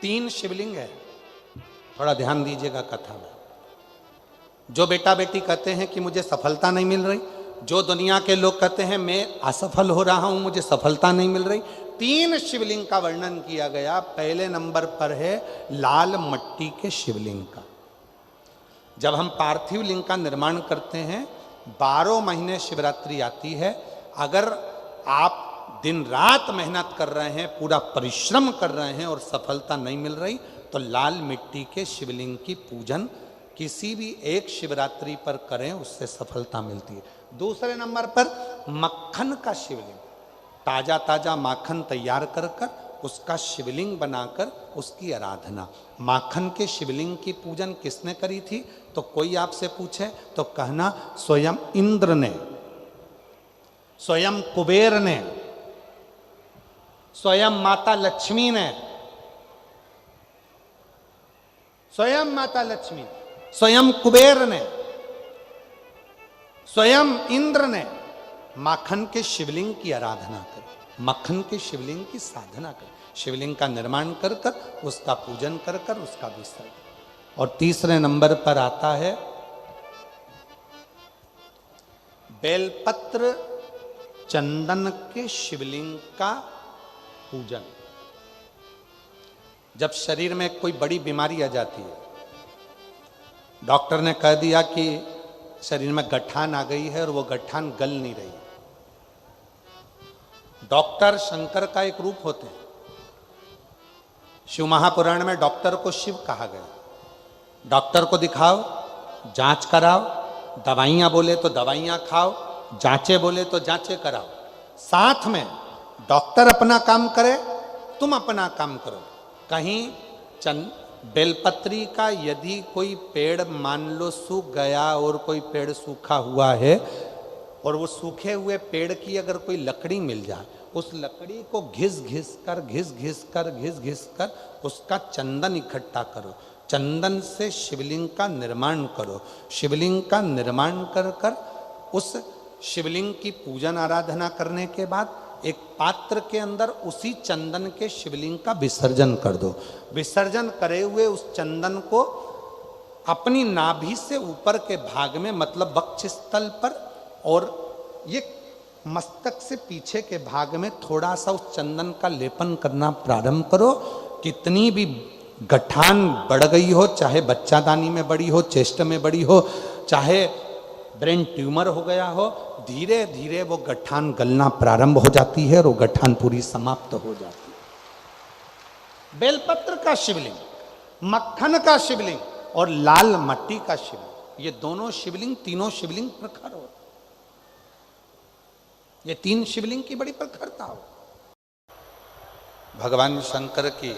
3 शिवलिंग है, थोड़ा ध्यान दीजिएगा कथा में। जो बेटा बेटी कहते हैं कि मुझे सफलता नहीं मिल रही, जो दुनिया के लोग कहते हैं मैं असफल हो रहा हूं, मुझे सफलता नहीं मिल रही, 3 शिवलिंग का वर्णन किया गया। पहले नंबर पर है लाल मट्टी के शिवलिंग का। जब हम पार्थिव लिंग का निर्माण करते हैं, 12 महीने शिवरात्रि आती है। अगर आप दिन रात मेहनत कर रहे हैं, पूरा परिश्रम कर रहे हैं और सफलता नहीं मिल रही, तो लाल मिट्टी के शिवलिंग की पूजन किसी भी एक शिवरात्रि पर करें, उससे सफलता मिलती है। दूसरे नंबर पर मक्खन का शिवलिंग, ताजा ताजा माखन तैयार कर कर उसका शिवलिंग बनाकर उसकी आराधना। माखन के शिवलिंग की पूजन किसने करी थी? तो कोई आपसे पूछे तो कहना स्वयं इंद्र ने, स्वयं कुबेर ने, स्वयं माता लक्ष्मी ने, स्वयं माता लक्ष्मी, स्वयं कुबेर ने, स्वयं इंद्र ने माखन के शिवलिंग की आराधना करी, मक्खन के शिवलिंग की साधना करी, शिवलिंग का निर्माण कर कर उसका पूजन कर कर उसका विसर्जन। और तीसरे नंबर पर आता है बेलपत्र चंदन के शिवलिंग का पूजन। जब शरीर में कोई बड़ी बीमारी आ जाती है, डॉक्टर ने कह दिया कि शरीर में गठान आ गई है और वो गठान गल नहीं रही, डॉक्टर शंकर का एक रूप होते हैं। शिव महापुराण में डॉक्टर को शिव कहा गया। डॉक्टर को दिखाओ, जांच कराओ, दवाइयां बोले तो दवाइयां खाओ, जांचे बोले तो जांचे कराओ। साथ में डॉक्टर अपना काम करे, तुम अपना काम करो। कहीं बेलपत्री का यदि कोई पेड़ मान लो सूख गया और कोई पेड़ सूखा हुआ है, और वो सूखे हुए पेड़ की अगर कोई लकड़ी मिल जाए, उस लकड़ी को घिस घिस कर उसका चंदन इकट्ठा करो, चंदन से शिवलिंग का निर्माण करो, शिवलिंग का निर्माण कर कर उस शिवलिंग की पूजन आराधना करने के बाद एक पात्र के अंदर उसी चंदन के शिवलिंग का विसर्जन कर दो। विसर्जन करे हुए उस चंदन को अपनी नाभि से ऊपर के भाग में, मतलब वक्षस्थल पर, और ये मस्तक से पीछे के भाग में थोड़ा सा उस चंदन का लेपन करना प्रारंभ करो। कितनी भी गठान बढ़ गई हो, चाहे बच्चादानी में बड़ी हो, चेस्ट में बड़ी हो, चाहे ब्रेन ट्यूमर हो गया हो, धीरे धीरे वो गठान गलना प्रारंभ हो जाती है और वो गठान पूरी समाप्त हो जाती है। बेलपत्र का शिवलिंग, मक्खन का शिवलिंग और लाल मट्टी का शिवलिंग, ये दोनों शिवलिंग, तीनों शिवलिंग प्रखर हो। ये 3 शिवलिंग की बड़ी प्रखरता हो। भगवान शंकर की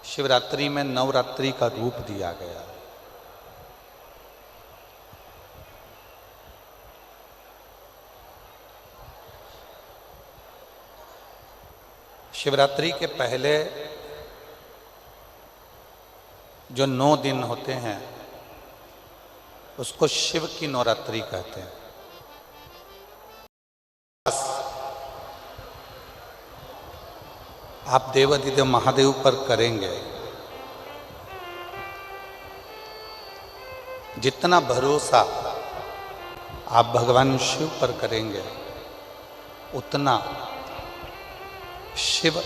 शिवरात्रि में नवरात्रि का रूप दिया गया। शिवरात्रि के पहले जो 9 दिन होते हैं उसको शिव की नवरात्रि कहते हैं। आप देवाधिदेव महादेव पर करेंगे, जितना भरोसा आप भगवान शिव पर करेंगे, उतना शिव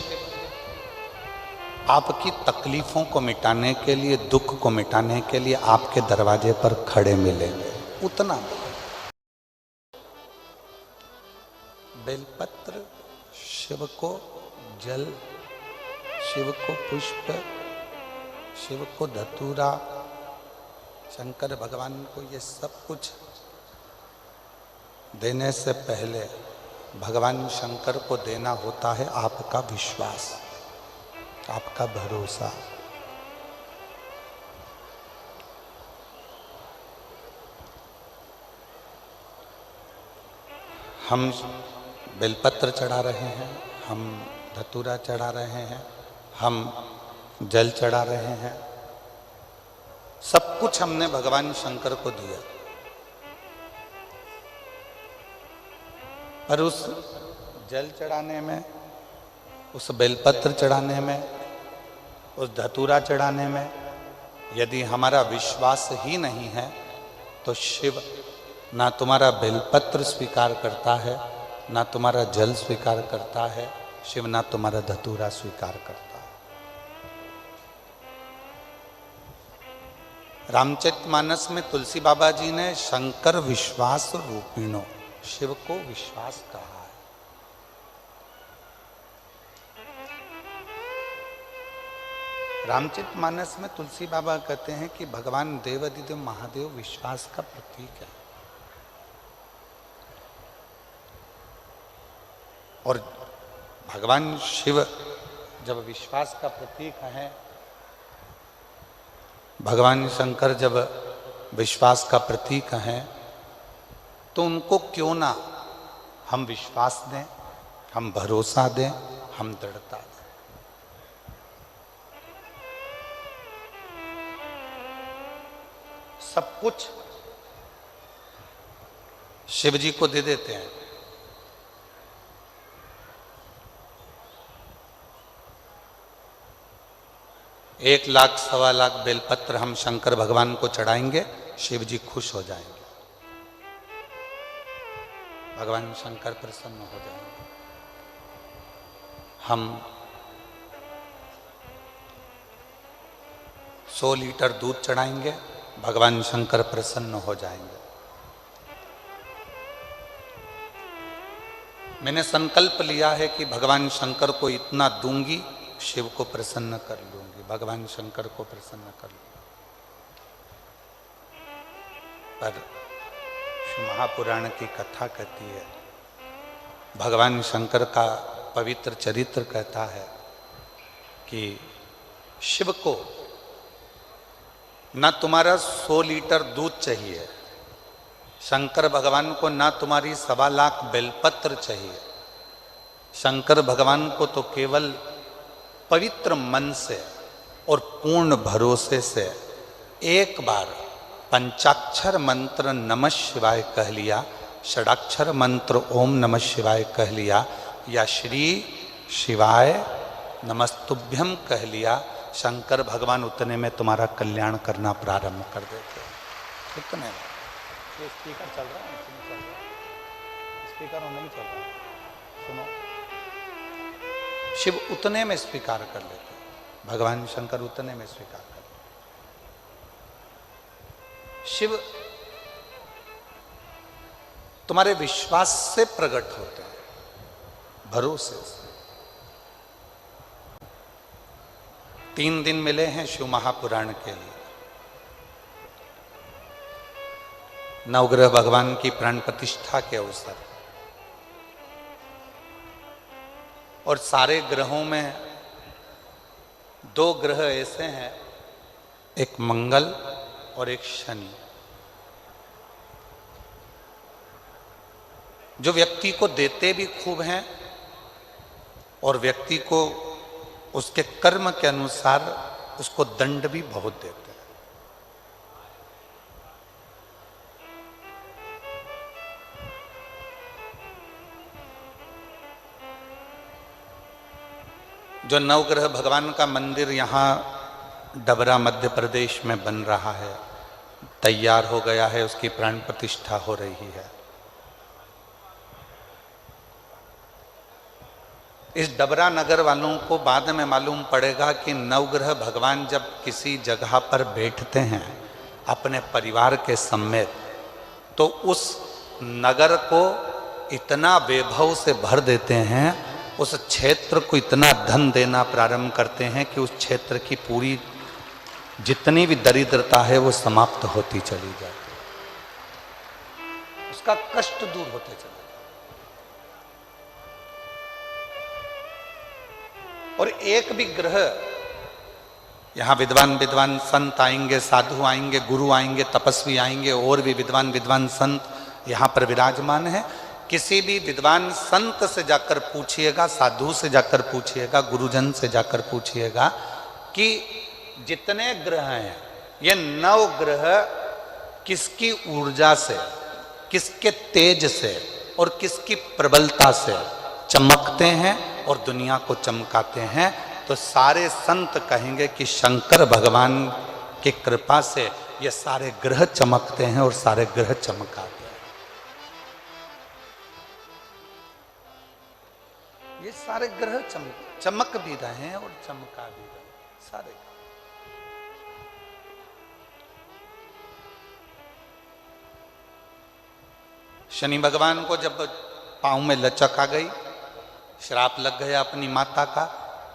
आपकी तकलीफों को मिटाने के लिए, दुख को मिटाने के लिए आपके दरवाजे पर खड़े मिलेंगे। उतना बेलपत्र, शिव को जल, शिव को पुष्प, शिव को धतूरा, शंकर भगवान को ये सब कुछ देने से पहले भगवान शंकर को देना होता है आपका विश्वास, आपका भरोसा। हम बेलपत्र चढ़ा रहे हैं, हम धतूरा चढ़ा रहे हैं, हम जल चढ़ा रहे हैं, सब कुछ हमने भगवान शंकर को दिया। पर उस जल चढ़ाने में, उस बेलपत्र चढ़ाने में उस धतूरा चढ़ाने में यदि हमारा विश्वास ही नहीं है तो शिव ना तुम्हारा बेलपत्र स्वीकार करता है, ना तुम्हारा जल स्वीकार करता है, शिव ना तुम्हारा धतूरा स्वीकार करता है। रामचरितमानस में तुलसी बाबा जी ने शंकर विश्वास रूपिणो, शिव को विश्वास कहा है। रामचरितमानस में तुलसी बाबा कहते हैं कि भगवान देवाधिदेव महादेव विश्वास का प्रतीक है। और भगवान शिव जब विश्वास का प्रतीक है, भगवान शंकर जब विश्वास का प्रतीक हैं, तो उनको क्यों ना हम विश्वास दें, हम भरोसा दें, हम दृढ़ता दें। सब कुछ शिव जी को दे देते हैं। एक लाख सवा लाख बेलपत्र हम शंकर भगवान को चढ़ाएंगे, शिव जी खुश हो जाएंगे, भगवान शंकर प्रसन्न हो जाएंगे। हम 100 लीटर दूध चढ़ाएंगे, भगवान शंकर प्रसन्न हो जाएंगे। मैंने संकल्प लिया है कि भगवान शंकर को इतना दूंगी, शिव को प्रसन्न कर लूंगी, भगवान शंकर को प्रसन्न कर लूंगी। पर महापुराण की कथा कहती है, भगवान शंकर का पवित्र चरित्र कहता है कि शिव को ना तुम्हारा 100 लीटर दूध चाहिए, शंकर भगवान को ना तुम्हारी 1.25 लाख बेलपत्र चाहिए। शंकर भगवान को तो केवल पवित्र मन से और पूर्ण भरोसे से एक बार पंचाक्षर मंत्र नमः शिवाय कह लिया, षडाक्षर मंत्र ओम नमः शिवाय कह लिया, या श्री शिवाय नमस्तुभ्यम कह लिया, शंकर भगवान उतने में तुम्हारा कल्याण करना प्रारंभ कर देते हैं। उतने में ये स्पीकर चल रहा है, चल रहा है, स्पीकर नहीं चल रहा है, सुनो। शिव उतने में स्वीकार कर लेते हैं, भगवान शंकर उतने में स्वीकार कर लेते हैं। शिव तुम्हारे विश्वास से प्रकट होते हैं, भरोसे से। 3 दिन मिले हैं शिव महापुराण के लिए। नवग्रह भगवान की प्राण प्रतिष्ठा के अवसर, और सारे ग्रहों में 2 ग्रह ऐसे हैं, एक मंगल और एक शनि, जो व्यक्ति को देते भी खूब हैं और व्यक्ति को उसके कर्म के अनुसार उसको दंड भी बहुत देते हैं। जो नवग्रह भगवान का मंदिर यहाँ डबरा मध्य प्रदेश में बन रहा है, तैयार हो गया है, उसकी प्राण प्रतिष्ठा हो रही है। इस डबरा नगर वालों को बाद में मालूम पड़ेगा कि नवग्रह भगवान जब किसी जगह पर बैठते हैं अपने परिवार के समेत, तो उस नगर को इतना वैभव से भर देते हैं, उस क्षेत्र को इतना धन देना प्रारंभ करते हैं कि उस क्षेत्र की पूरी जितनी भी दरिद्रता है वो समाप्त होती चली जाती है, उसका कष्ट दूर होते चले। और एक भी ग्रह, यहां विद्वान संत आएंगे, साधु आएंगे, गुरु आएंगे, तपस्वी आएंगे, और भी विद्वान संत यहां पर विराजमान है। किसी भी विद्वान संत से जाकर पूछिएगा, साधु से जाकर पूछिएगा, गुरुजन से जाकर पूछिएगा कि जितने ग्रह हैं, ये 9 ग्रह किसकी ऊर्जा से, किसके तेज से और किसकी प्रबलता से चमकते हैं और दुनिया को चमकाते हैं। तो सारे संत कहेंगे कि शंकर भगवान की कृपा से ये सारे ग्रह चमकते हैं और सारे ग्रह चमकाते हैं। ये सारे ग्रह चमक भी रहे हैं और चमका भी रहे हैं सारे। शनि भगवान को जब पांव में लचक आ गई, श्राप लग गया अपनी माता का,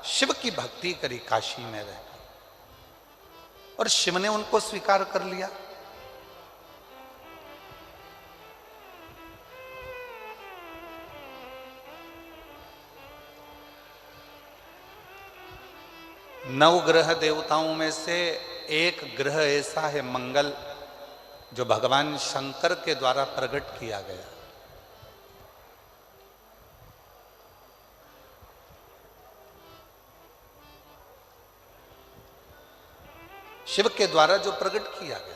शिव की भक्ति करी काशी में रहकर, और शिव ने उनको स्वीकार कर लिया। नवग्रह देवताओं में से एक ग्रह ऐसा है मंगल, जो भगवान शंकर के द्वारा प्रकट किया गया। शिव के द्वारा जो प्रकट किया गया।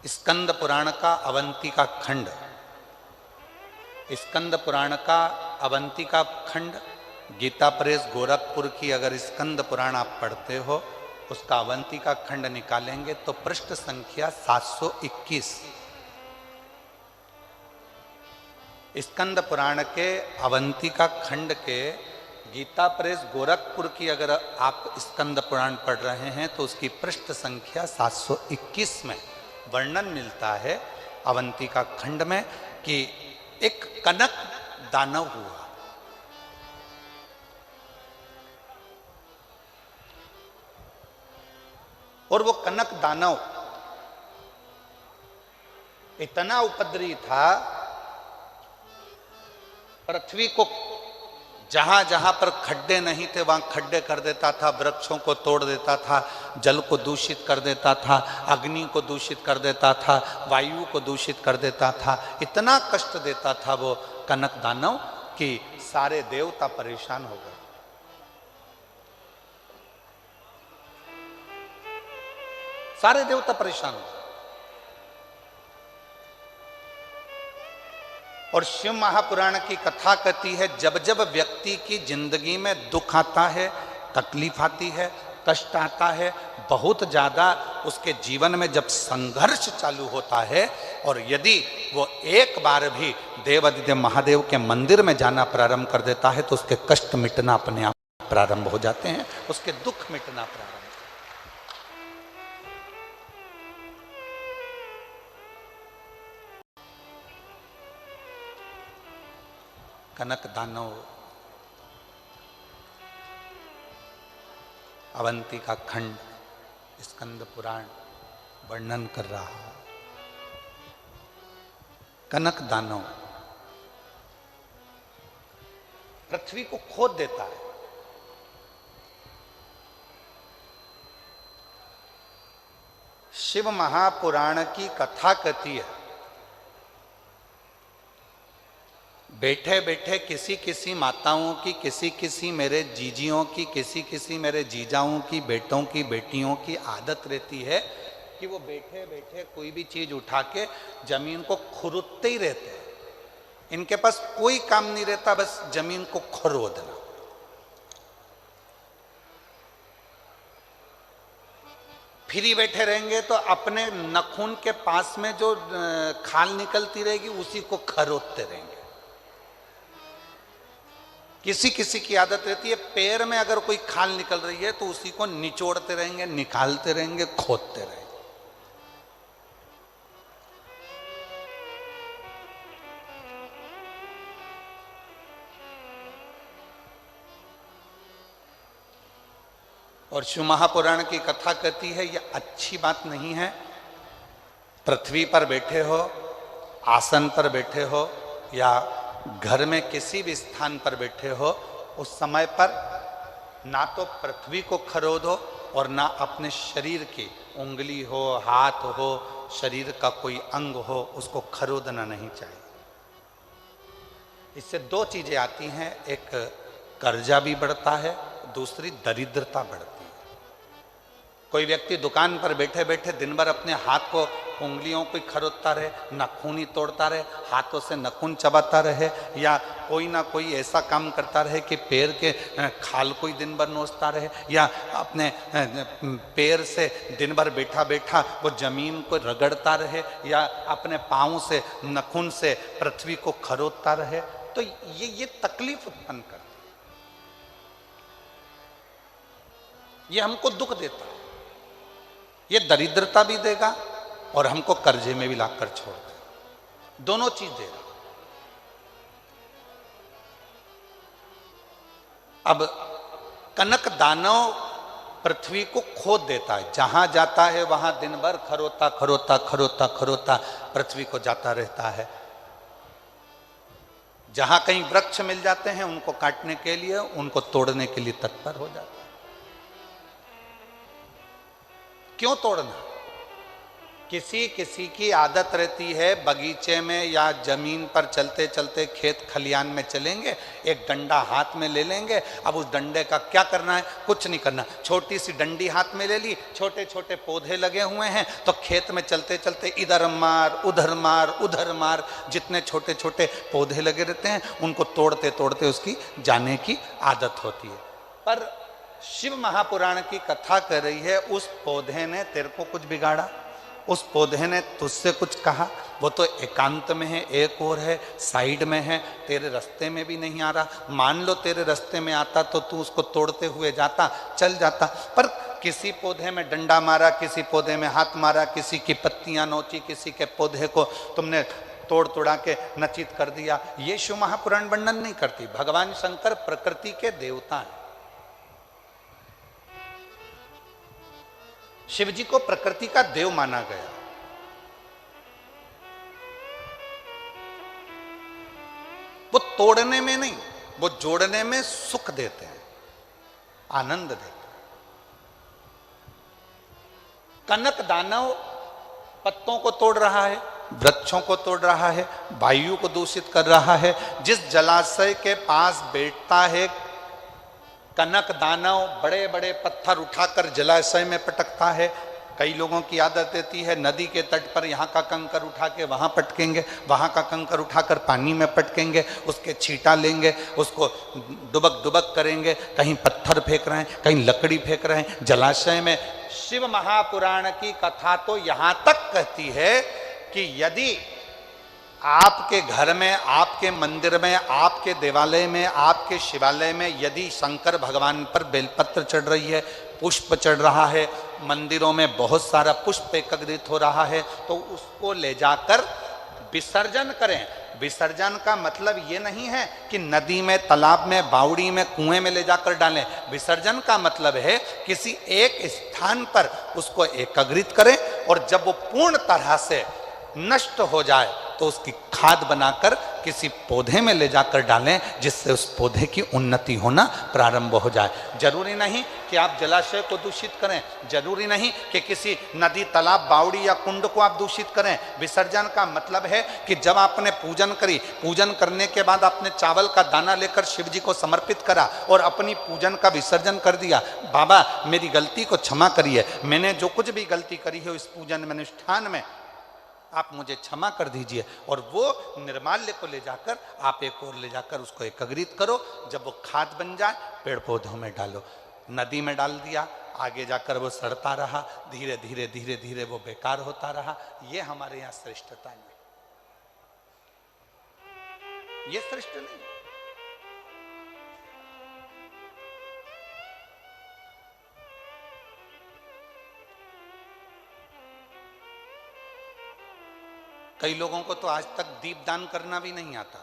स्कंद पुराण का अवंती का खंड, स्कंद पुराण का अवंती का खंड, गीता प्रेस गोरखपुर की अगर स्कंद पुराण आप पढ़ते हो, उसका अवंती का खंड निकालेंगे तो पृष्ठ संख्या 721। स्कंद पुराण के अवंती का खंड के गीता प्रेस गोरखपुर की अगर आप स्कंद पुराण पढ़ रहे हैं तो उसकी पृष्ठ संख्या 721 में वर्णन मिलता है अवंती का खंड में कि एक कनक दानव हुआ। और वो कनक दानव इतना उपद्रवी था, पृथ्वी को जहां जहां पर खड्डे नहीं थे वहां खड्डे कर देता था, वृक्षों को तोड़ देता था, जल को दूषित कर देता था, अग्नि को दूषित कर देता था, वायु को दूषित कर देता था। इतना कष्ट देता था वो कनक दानव कि सारे देवता परेशान हो गए। सारे देवता परेशान हो गए। और शिव महापुराण की कथा कहती है, जब जब व्यक्ति की जिंदगी में दुख आता है, तकलीफ आती है, कष्ट आता है, बहुत ज्यादा उसके जीवन में जब संघर्ष चालू होता है, और यदि वो एक बार भी देवादिदेव महादेव के मंदिर में जाना प्रारंभ कर देता है तो उसके कष्ट मिटना अपने आप प्रारंभ हो जाते हैं, उसके दुख मिटना प्रारंभ। कनक दानव अवंती का खंड स्कंद पुराण वर्णन कर रहा है। कनक दानव पृथ्वी को खोद देता है। शिव महापुराण की कथा कहती है, बैठे बैठे किसी किसी माताओं की, किसी किसी मेरे जीजियों की, किसी किसी मेरे जीजाओं की, बेटों की, बेटियों की आदत रहती है कि वो बैठे बैठे कोई भी चीज उठा के जमीन को खुरदते ही रहते हैं। इनके पास कोई काम नहीं रहता, बस जमीन को खुरदना। फ्री बैठे रहेंगे तो अपने नखून के पास में जो खाल निकलती रहेगी उसी को खरोदते रहेंगे। किसी किसी की आदत रहती है, पैर में अगर कोई खाल निकल रही है तो उसी को निचोड़ते रहेंगे, निकालते रहेंगे, खोदते रहेंगे। और शिव महापुराण की कथा कहती है, यह अच्छी बात नहीं है। पृथ्वी पर बैठे हो, आसन पर बैठे हो, या घर में किसी भी स्थान पर बैठे हो, उस समय पर ना तो पृथ्वी को खरोदो और ना अपने शरीर की उंगली हो, हाथ हो, शरीर का कोई अंग हो, उसको खरोदना नहीं चाहिए। इससे दो चीजें आती हैं, एक कर्जा भी बढ़ता है, दूसरी दरिद्रता बढ़ती है। कोई व्यक्ति दुकान पर बैठे बैठे दिन भर अपने हाथ को, उंगलियों को खरोदता रहे, नाखून ही तोड़ता रहे, हाथों से नाखून चबाता रहे, या कोई ना कोई ऐसा काम करता रहे कि पैर के खाल को ही दिन भर नोचता रहे, या अपने पैर से दिन भर बैठा बैठा वो जमीन को रगड़ता रहे, या अपने पाँव से नाखून से पृथ्वी को खरोदता रहे, तो ये तकलीफ उत्पन्न करती है, ये हमको दुख देता है, ये दरिद्रता भी देगा और हमको कर्जे में भी लाकर छोड़ देगा, दोनों चीज देगा। अब कनक दानव पृथ्वी को खोद देता है, जहां जाता है वहां दिन भर खरोता खरोता खरोता खरोता पृथ्वी को जाता रहता है। जहां कहीं वृक्ष मिल जाते हैं उनको काटने के लिए, उनको तोड़ने के लिए तत्पर हो जाता है। क्यों तोड़ना? किसी किसी की आदत रहती है, बगीचे में या जमीन पर चलते चलते खेत खलियान में चलेंगे, एक डंडा हाथ में ले लेंगे, अब उस डंडे का क्या करना है? कुछ नहीं करना, छोटी सी डंडी हाथ में ले ली, छोटे छोटे पौधे लगे हुए हैं, तो खेत में चलते चलते इधर मार उधर मार उधर मार, जितने छोटे छोटे पौधे लगे रहते हैं उनको तोड़ते तोड़ते उसकी जाने की आदत होती है। पर शिव महापुराण की कथा कर रही है, उस पौधे ने तेरे को कुछ बिगाड़ा, उस पौधे ने तुझसे कुछ कहा, वो तो एकांत में है, एक और है, साइड में है, तेरे रास्ते में भी नहीं आ रहा। मान लो तेरे रास्ते में आता तो तू उसको तोड़ते हुए जाता, चल जाता, पर किसी पौधे में डंडा मारा, किसी पौधे में हाथ मारा, किसी की पत्तियां नोची, किसी के पौधे को तुमने तोड़ तोड़ा के नचित कर दिया। ये शिव महापुराण वर्णन नहीं करती। भगवान शंकर प्रकृति के देवता हैं। शिव जी को प्रकृति का देव माना गया। वो तोड़ने में नहीं, वो जोड़ने में सुख देते हैं, आनंद देते हैं। कनक दानव पत्तों को तोड़ रहा है, वृक्षों को तोड़ रहा है, वायु को दूषित कर रहा है। जिस जलाशय के पास बैठता है कनक दानव, बड़े बड़े पत्थर उठाकर जलाशय में पटकता है। कई लोगों की आदत रहती है नदी के तट पर यहाँ का कंकर उठा के वहाँ पटकेंगे, वहाँ का कंकर उठाकर पानी में पटकेंगे, उसके छींटा लेंगे, उसको डुबक डुबक करेंगे, कहीं पत्थर फेंक रहे हैं, कहीं लकड़ी फेंक रहे हैं जलाशय में। शिव महापुराण की कथा तो यहाँ तक कहती है कि यदि आपके घर में, आपके मंदिर में, आपके देवालय में, आपके शिवालय में यदि शंकर भगवान पर बेलपत्र चढ़ रही है, पुष्प चढ़ रहा है, मंदिरों में बहुत सारा पुष्प एकत्रित हो रहा है, तो उसको ले जाकर विसर्जन करें। विसर्जन का मतलब ये नहीं है कि नदी में, तालाब में, बावड़ी में, कुएं में ले जाकर डालें। विसर्जन का मतलब है किसी एक स्थान पर उसको एकत्रित करें और जब वो पूर्ण तरह से नष्ट हो जाए तो उसकी खाद बनाकर किसी पौधे में ले जाकर डालें, जिससे उस पौधे की उन्नति होना प्रारंभ हो जाए। जरूरी नहीं कि आप जलाशय को दूषित करें, जरूरी नहीं कि किसी नदी, तालाब, बावड़ी या कुंड को आप दूषित करें। विसर्जन का मतलब है कि जब आपने पूजन करी, पूजन करने के बाद आपने चावल का दाना लेकर शिव जी को समर्पित करा और अपनी पूजन का विसर्जन कर दिया, बाबा मेरी गलती को क्षमा करिए, मैंने जो कुछ भी गलती करी है इस पूजन में, अनुष्ठान में, आप मुझे क्षमा कर दीजिए। और वो निर्माल्य को ले जाकर आप एक और ले जाकर उसको एकत्रित करो। जब वो खाद बन जाए पेड़ पौधों में डालो। नदी में डाल दिया, आगे जाकर वो सड़ता रहा, धीरे धीरे धीरे धीरे वो बेकार होता रहा। ये हमारे यहाँ श्रेष्ठता नहीं, ये श्रेष्ठ नहीं। कई लोगों को तो आज तक दीपदान करना भी नहीं आता।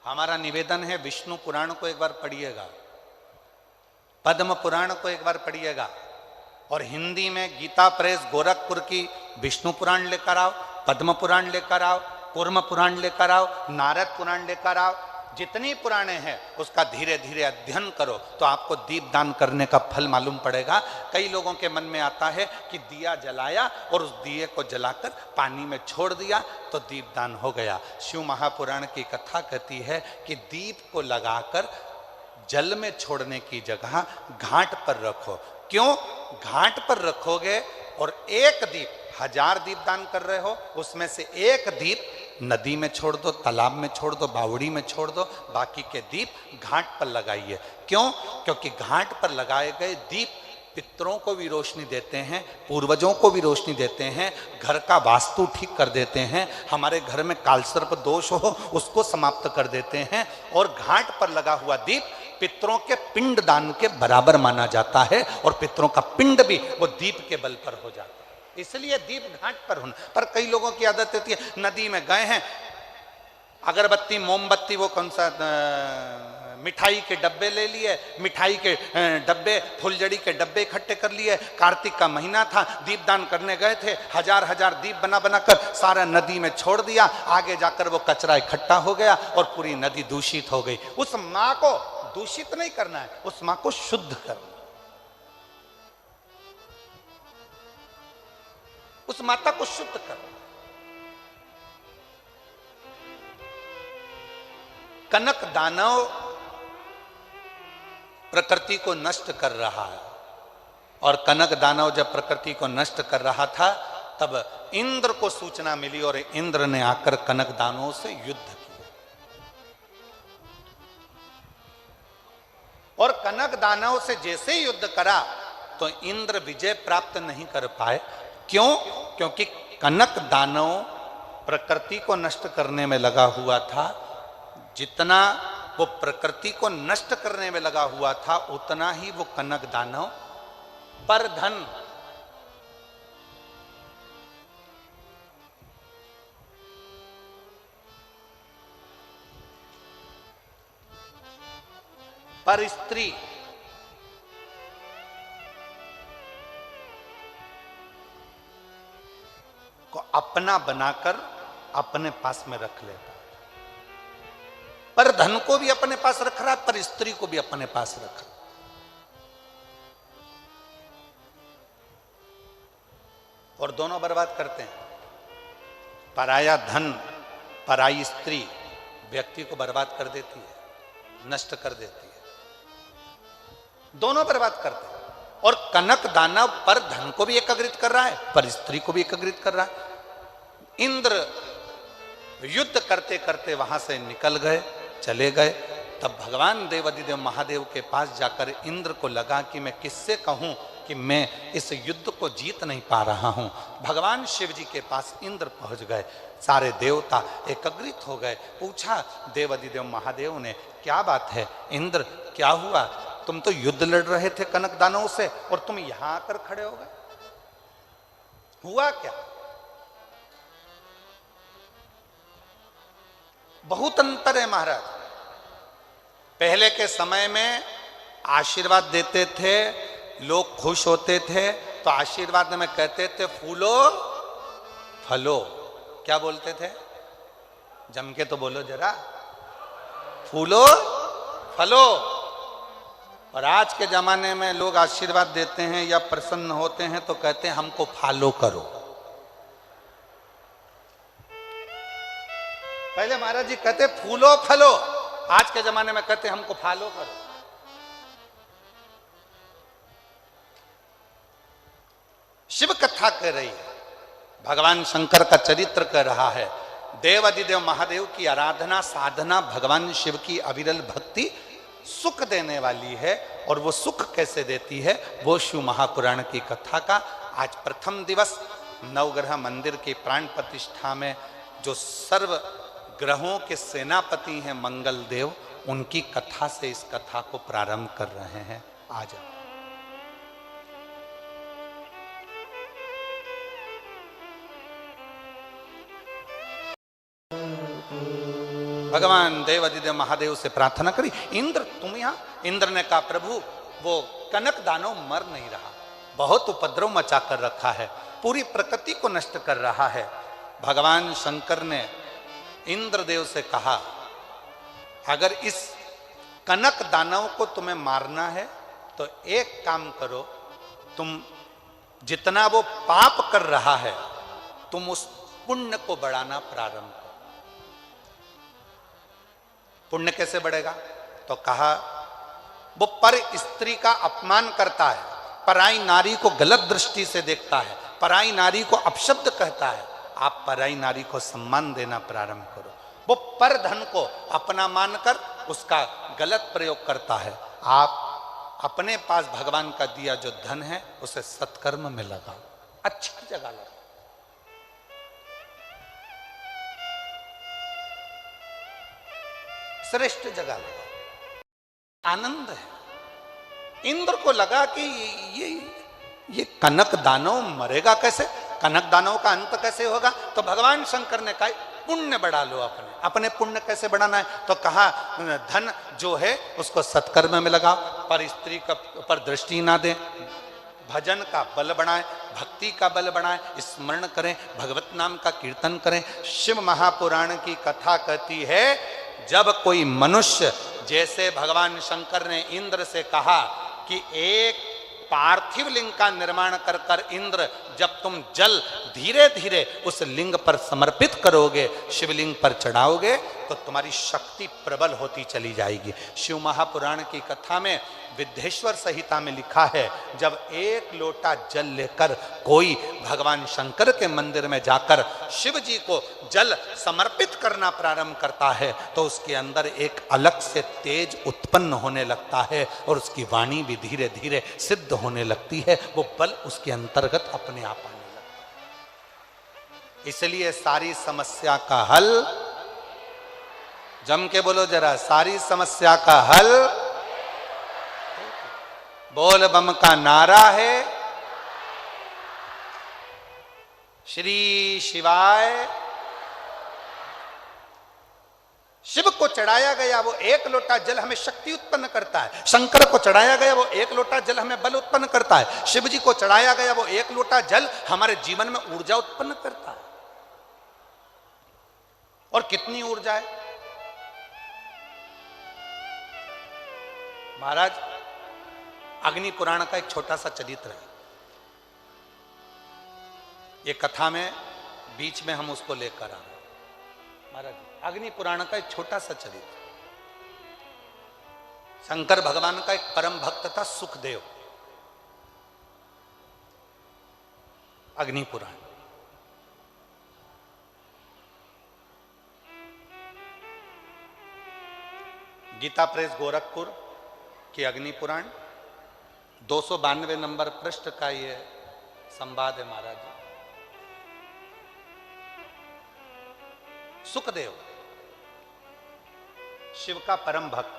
हमारा निवेदन है विष्णु पुराण को एक बार पढ़िएगा, पद्म पुराण को एक बार पढ़िएगा, और हिंदी में गीता प्रेस गोरखपुर की विष्णु पुराण लेकर आओ, पद्म पुराण लेकर आओ, कूर्म पुराण लेकर आओ, नारद पुराण लेकर आओ। जितनी पुराणे हैं उसका धीरे धीरे अध्ययन करो तो आपको दीपदान करने का फल मालूम पड़ेगा। कई लोगों के मन में आता है कि दिया जलाया और उस दिए को जलाकर पानी में छोड़ दिया तो दीपदान हो गया। शिव महापुराण की कथा कहती है कि दीप को लगाकर जल में छोड़ने की जगह घाट पर रखो। क्यों? घाट पर रखोगे और एक दीप, 1000 दीप दान कर रहे हो, उसमें से एक दीप नदी में छोड़ दो, तालाब में छोड़ दो, बावड़ी में छोड़ दो, बाकी के दीप घाट पर लगाइए। क्यों? क्योंकि घाट पर लगाए गए दीप पितरों को भी रोशनी देते हैं, पूर्वजों को भी रोशनी देते हैं, घर का वास्तु ठीक कर देते हैं, हमारे घर में कालसर्प दोष हो उसको समाप्त कर देते हैं। और घाट पर लगा हुआ दीप पितरों के पिंड दान के बराबर माना जाता है, और पितरों का पिंड भी वो दीप के बल पर हो जाता है। इसलिए दीप घाट पर होना। पर कई लोगों की आदत होती है, नदी में गए हैं, अगरबत्ती मोमबत्ती वो कौन सा मिठाई के डब्बे ले लिए, मिठाई के डब्बे, फुलझड़ी के डब्बे इकट्ठे कर लिए, कार्तिक का महीना था, दीपदान करने गए थे, 1000 दीप बना बनाकर सारा नदी में छोड़ दिया, आगे जाकर वो कचरा इकट्ठा हो गया और पूरी नदी दूषित हो गई। उस मां को दूषित नहीं करना है, उस मां को शुद्ध करना, उस माता को शुद्ध करना। कनक दानव प्रकृति को नष्ट कर रहा है, और कनक दानव जब प्रकृति को नष्ट कर रहा था तब इंद्र को सूचना मिली और इंद्र ने आकर कनक दानवों से युद्ध किया। और कनक दानव से जैसे युद्ध करा तो इंद्र विजय प्राप्त नहीं कर पाए। क्यों? क्योंकि कनक दानव प्रकृति को नष्ट करने में लगा हुआ था। जितना वो प्रकृति को नष्ट करने में लगा हुआ था, उतना ही वो कनक दानव पर धन, पर स्त्री, को अपना बनाकर अपने पास में रख लेता। पर धन को भी अपने पास रख रहा है, पर स्त्री को भी अपने पास रख रहा। और दोनों बर्बाद करते हैं। पराया धन, पराई स्त्री व्यक्ति को बर्बाद कर देती है, नष्ट कर देती है, दोनों बर्बाद करते हैं। और कनक दानव पर धन को भी एकाग्रित कर रहा है, पर स्त्री को भी एकाग्रित कर रहा है। इंद्र युद्ध करते करते वहां से निकल गए, चले गए। तब भगवान देवाधिदेव महादेव के पास जाकर इंद्र को लगा कि मैं किससे कहूं कि मैं इस युद्ध को जीत नहीं पा रहा हूं। भगवान शिव जी के पास इंद्र पहुंच गए, सारे देवता एकत्रित हो गए। पूछा देवाधिदेव महादेव ने, क्या बात है इंद्र, क्या हुआ? तुम तो युद्ध लड़ रहे थे कनक दानवों से और तुम यहां आकर खड़े हो गए, हुआ क्या? बहुत अंतर है महाराज। पहले के समय में आशीर्वाद देते थे, लोग खुश होते थे, तो आशीर्वाद में कहते थे फूलो फलो। क्या बोलते थे? जम के तो बोलो जरा, फूलो फलो। और आज के जमाने में लोग आशीर्वाद देते हैं या प्रसन्न होते हैं तो कहते हैं हमको फॉलो करो। पहले महाराज जी कहते फूलो फलो, आज के जमाने में कहते हमको फॉलो करो। शिव कथा कह रही है, भगवान शंकर का चरित्र कह रहा है। देवाधिदेव महादेव की आराधना साधना, भगवान शिव की अविरल भक्ति सुख देने वाली है। और वो सुख कैसे देती है, वो शिव महापुराण की कथा का आज प्रथम दिवस नवग्रह मंदिर की प्राण प्रतिष्ठा में जो सर्व ग्रहों के सेनापति हैं मंगल देव, उनकी कथा से इस कथा को प्रारंभ कर रहे हैं। आ जाओ। भगवान देवाधिदेव महादेव से प्रार्थना करी, इंद्र तुम यहां? इंद्र ने कहा प्रभु वो कनक दानव मर नहीं रहा, बहुत उपद्रव मचा कर रखा है, पूरी प्रकृति को नष्ट कर रहा है। भगवान शंकर ने इंद्रदेव से कहा अगर इस कनक दानव को तुम्हें मारना है तो एक काम करो, तुम जितना वो पाप कर रहा है तुम उस पुण्य को बढ़ाना प्रारंभ करो। पुण्य कैसे बढ़ेगा? तो कहा वो पर स्त्री का अपमान करता है, पराई नारी को गलत दृष्टि से देखता है, पराई नारी को अपशब्द कहता है, आप पराई नारी को सम्मान देना प्रारंभ करो। वो पर धन को अपना मानकर उसका गलत प्रयोग करता है। आप अपने पास भगवान का दिया जो धन है उसे सत्कर्म में लगाओ, अच्छी जगह लगाओ। श्रेष्ठ जगह लगाओ, आनंद है। इंद्र को लगा कि ये कनक दानव मरेगा कैसे, कनक दानव का अंत कैसे होगा। तो भगवान शंकर ने कहा पुण्य बढ़ा लो, अपने पुण्य कैसे बढ़ाना है। तो कहा धन जो है उसको सत्कर्म में लगाओ, पर स्त्री का पर दृष्टि ना दे, भजन का बल बढ़ाएं, भक्ति का बल बढ़ाएं, स्मरण करें, भगवत नाम का कीर्तन करें। शिव महापुराण की कथा कहती है जब कोई मनुष्य, जैसे भगवान शंकर ने इंद्र से कहा कि एक पार्थिव लिंग का निर्माण कर कर इंद्र जब तुम जल धीरे धीरे उस लिंग पर समर्पित करोगे, शिवलिंग पर चढ़ाओगे, तो तुम्हारी शक्ति प्रबल होती चली जाएगी। शिव महापुराण की कथा में विद्येश्वर संहिता में लिखा है जब एक लोटा जल लेकर कोई भगवान शंकर के मंदिर में जाकर शिव जी को जल समर्पित करना प्रारंभ करता है तो उसके अंदर एक अलग से तेज उत्पन्न होने लगता है और उसकी वाणी भी धीरे धीरे सिद्ध होने लगती है, वो बल उसके अंतर्गत अपने आप आने लगता है। इसलिए सारी समस्या का हल, जम के बोलो जरा, सारी समस्या का हल बोल बम का नारा है, श्री शिवाय। शिव को चढ़ाया गया वो एक लोटा जल हमें शक्ति उत्पन्न करता है, शंकर को चढ़ाया गया वो एक लोटा जल हमें बल उत्पन्न करता है, शिव जी को चढ़ाया गया वो एक लोटा जल हमारे जीवन में ऊर्जा उत्पन्न करता है। और कितनी ऊर्जा है महाराज। अग्नि पुराण का एक छोटा सा चरित्र है, ये कथा में बीच में हम उसको लेकर आ रहे हैं महाराज। अग्नि पुराण का एक छोटा सा चरित्र, शंकर भगवान का एक परम भक्त था सुखदेव। अग्नि पुराण गीता प्रेस गोरखपुर की अग्नि पुराण 292 नंबर पृष्ठ का ये संवाद है महाराज। सुखदेव शिव का परम भक्त,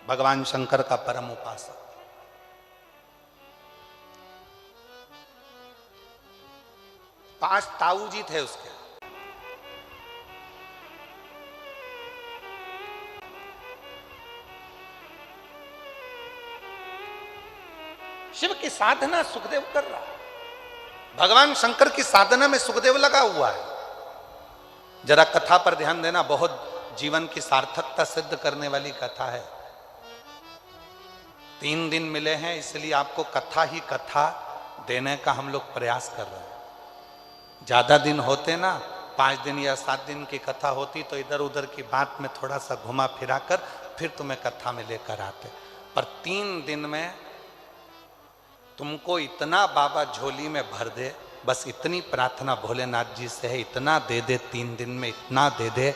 भगवान शंकर का परम उपासक, पांच ताऊ जी थे उसके। शिव की साधना सुखदेव कर रहा है, भगवान शंकर की साधना में सुखदेव लगा हुआ है। जरा कथा पर ध्यान देना, बहुत जीवन की सार्थकता सिद्ध करने वाली कथा है। 3 दिन मिले हैं इसलिए आपको कथा ही कथा देने का हम लोग प्रयास कर रहे हैं। ज्यादा दिन होते ना, 5 दिन या 7 दिन की कथा होती तो इधर उधर की बात में थोड़ा सा घुमा फिरा कर फिर तुम्हें कथा में लेकर आते, पर 3 दिन में तुमको इतना बाबा झोली में भर दे, बस इतनी प्रार्थना भोलेनाथ जी से है, इतना दे दे 3 दिन में, इतना दे दे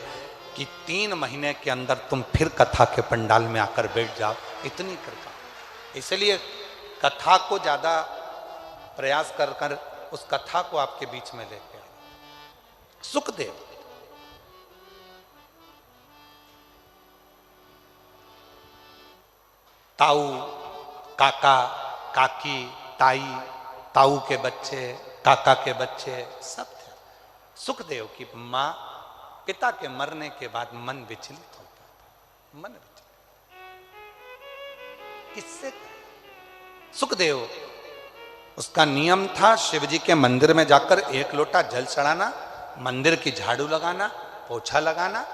कि 3 महीने के अंदर तुम फिर कथा के पंडाल में आकर बैठ जाओ, इतनी कृपा। इसलिए कथा को ज्यादा प्रयास कर कर उस कथा को आपके बीच में लेके आए। सुखदेव ताऊ, काका, काकी, ताई, ताऊ के बच्चे, काका के बच्चे सब थे। सुखदेव की मां पिता के मरने के बाद मन विचलित होता था, मन विचलित। किससे? सुखदेव, उसका नियम था शिव जी के मंदिर में जाकर 1 लोटा जल चढ़ाना, मंदिर की झाड़ू लगाना, पोछा लगाना।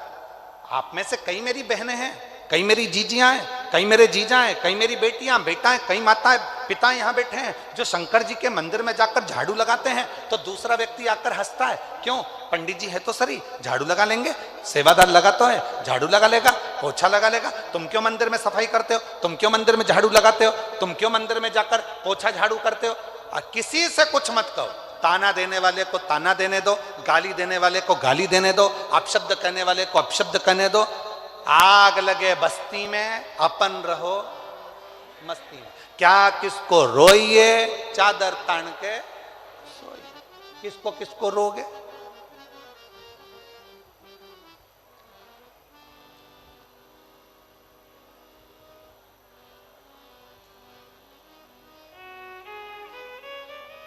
आप में से कई मेरी बहनें हैं, कई मेरी जीजियां हैं, कई मेरे जीजा हैं, कई मेरी बेटियां, बेटा हैं, कई माताएं, पिता यहां बैठे हैं जो शंकर जी के मंदिर में जाकर झाड़ू लगाते हैं। तो दूसरा व्यक्ति आकर हंसता है, क्यों? पंडित जी है तो सही, झाड़ू लगा लेंगे, सेवादार लगा तो है, झाड़ू लगा लेगा, पोछा लगा लेगा। तुम क्यों मंदिर में सफाई करते हो, तुम क्यों मंदिर में झाड़ू लगाते हो, तुम क्यों मंदिर में जाकर पोछा झाड़ू करते हो। और किसी से कुछ मत कहो, ताना देने वाले को ताना देने दो, गाली देने वाले को गाली देने दो, अपशब्द कहने वाले को अपशब्द कहने दो। आग लगे बस्ती में, अपन रहो मस्ती में। क्या किसको रोइए, चादर तान के सोइए। किसको किसको रोगे।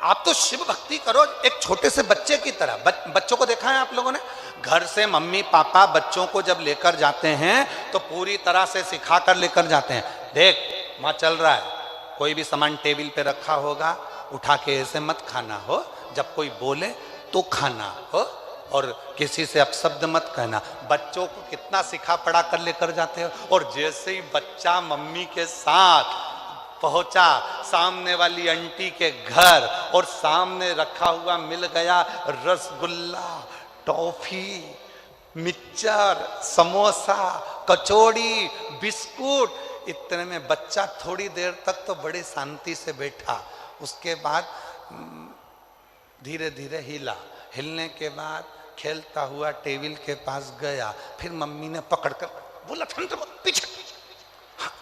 आप तो शिव भक्ति करो एक छोटे से बच्चे की तरह। बच्चों को देखा है आप लोगों ने, घर से मम्मी पापा बच्चों को जब लेकर जाते हैं तो पूरी तरह से सिखा कर लेकर जाते हैं। देख मां चल रहा है, कोई भी सामान टेबल पे रखा होगा उठा के ऐसे मत खाना हो, जब कोई बोले तो खाना हो, और किसी से अपशब्द मत कहना। बच्चों को कितना सिखा पढ़ा कर लेकर जाते हो। और जैसे ही बच्चा मम्मी के साथ पहुंचा सामने वाली आंटी के घर और सामने रखा हुआ मिल गया रसगुल्ला, टॉफी, मिक्सचर, समोसा, कचौड़ी, बिस्कुट, इतने में बच्चा थोड़ी देर तक तो बड़ी शांति से बैठा। उसके बाद धीरे धीरे हिला, हिलने के बाद खेलता हुआ टेबल के पास गया। फिर मम्मी ने पकड़कर बोला पीछे, हाँ,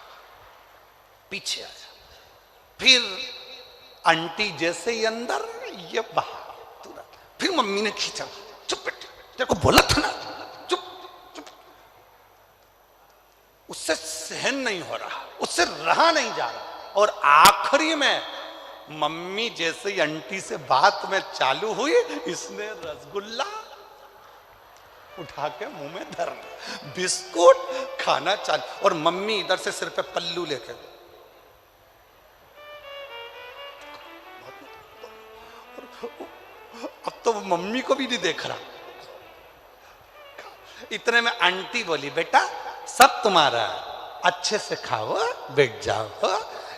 पीछे आया। फिर आंटी जैसे ही अंदर, ये बाहर तुरंत। फिर मम्मी ने खींचा, चुप बेटे, तेरे को बोला था ना, चुप चुप। उससे सहन नहीं हो रहा, उससे रहा नहीं जा रहा। और आखिरी में मम्मी जैसे ही आंटी से बात में चालू हुई, इसने रसगुल्ला उठा के मुंह में धर लिया, बिस्कुट खाना चालू। और मम्मी इधर से सिर पे पल्लू लेके, अब तो मम्मी को भी नहीं देख रहा। इतने में आंटी बोली, बेटा सब तुम्हारा है, अच्छे से खाओ, बैठ जाओ।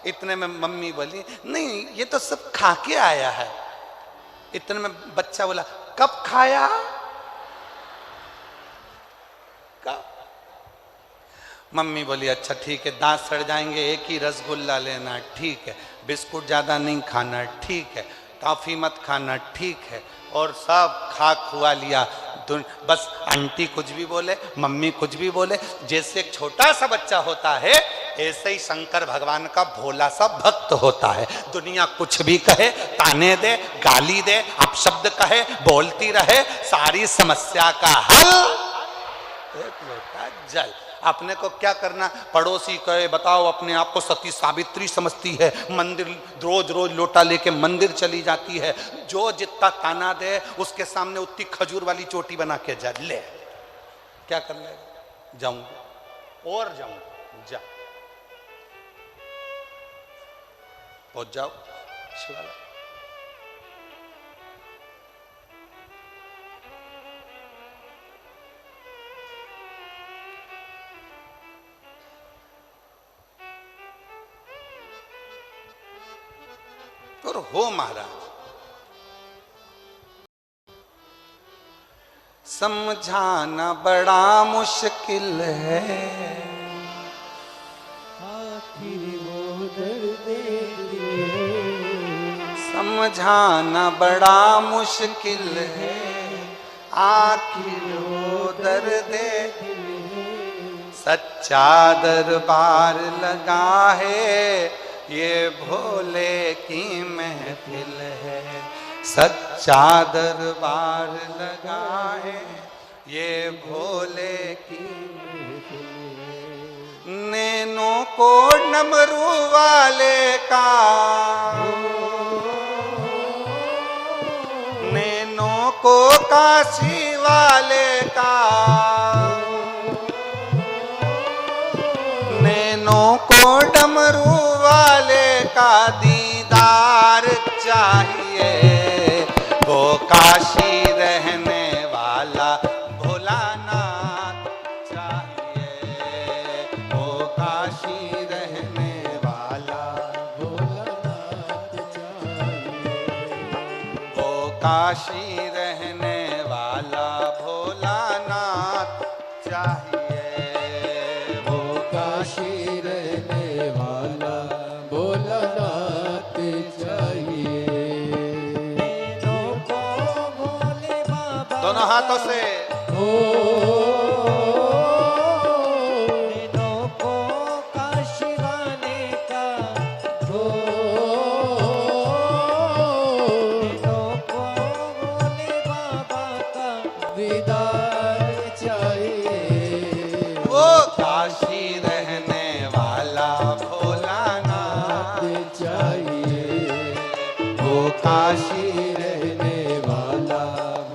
इतने में मम्मी बोली, नहीं ये तो सब खा के आया है। इतने में बच्चा बोला, कब खाया, कब। मम्मी बोली, अच्छा ठीक है, दांत सड़ जाएंगे, एक ही रसगुल्ला लेना, ठीक है, बिस्कुट ज्यादा नहीं खाना, ठीक है, टॉफी मत खाना, ठीक है। और सब खा खुआ लिया। बस आंटी कुछ भी बोले, मम्मी कुछ भी बोले, जैसे एक छोटा सा बच्चा होता है ऐसे ही शंकर भगवान का भोला सा भक्त होता है। दुनिया कुछ भी कहे, ताने दे, गाली दे, अपशब्द कहे, बोलती रहे, सारी समस्या का हल एक लोटा जल। अपने को क्या करना, पड़ोसी कहे, बताओ अपने आप को सती सावित्री समझती है, मंदिर रोज रोज लोटा लेके मंदिर चली जाती है। जो जितना ताना दे उसके सामने उतनी खजूर वाली चोटी बना के जा ले, क्या कर ले, जाऊंगा और जाऊंगा, जा पहुंच जाओ शिवालय। और हो महाराज, समझाना बड़ा मुश्किल है, आखिर वो दर्द समझाना बड़ा मुश्किल है, आखिर वो दर्द सच्चा दरबार लगा है, ये भोले की महफिल है। सच्चा दरबार लगा है, ये भोले की महफिल है। नैनों को डमरू वाले का, नैनों को काशी वाले का, नैनों को डमरू वाले का दीदार चाहिए, वो काशी रहने वाला भोलानाथ चाहिए, वो काशी रहने वाला भोलानाथ चाहिए, वो काशी रहने वाला भोलानाथ चाहिए। हाथों से। दिनों को काशी गाने का, दिनों को भोले बाबा का दीदार चाहिए। वो काशी रहने वाला भोलानाथ चाहिए। वो काशी रहने वाला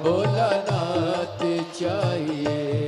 भोलानाथ चाहिए।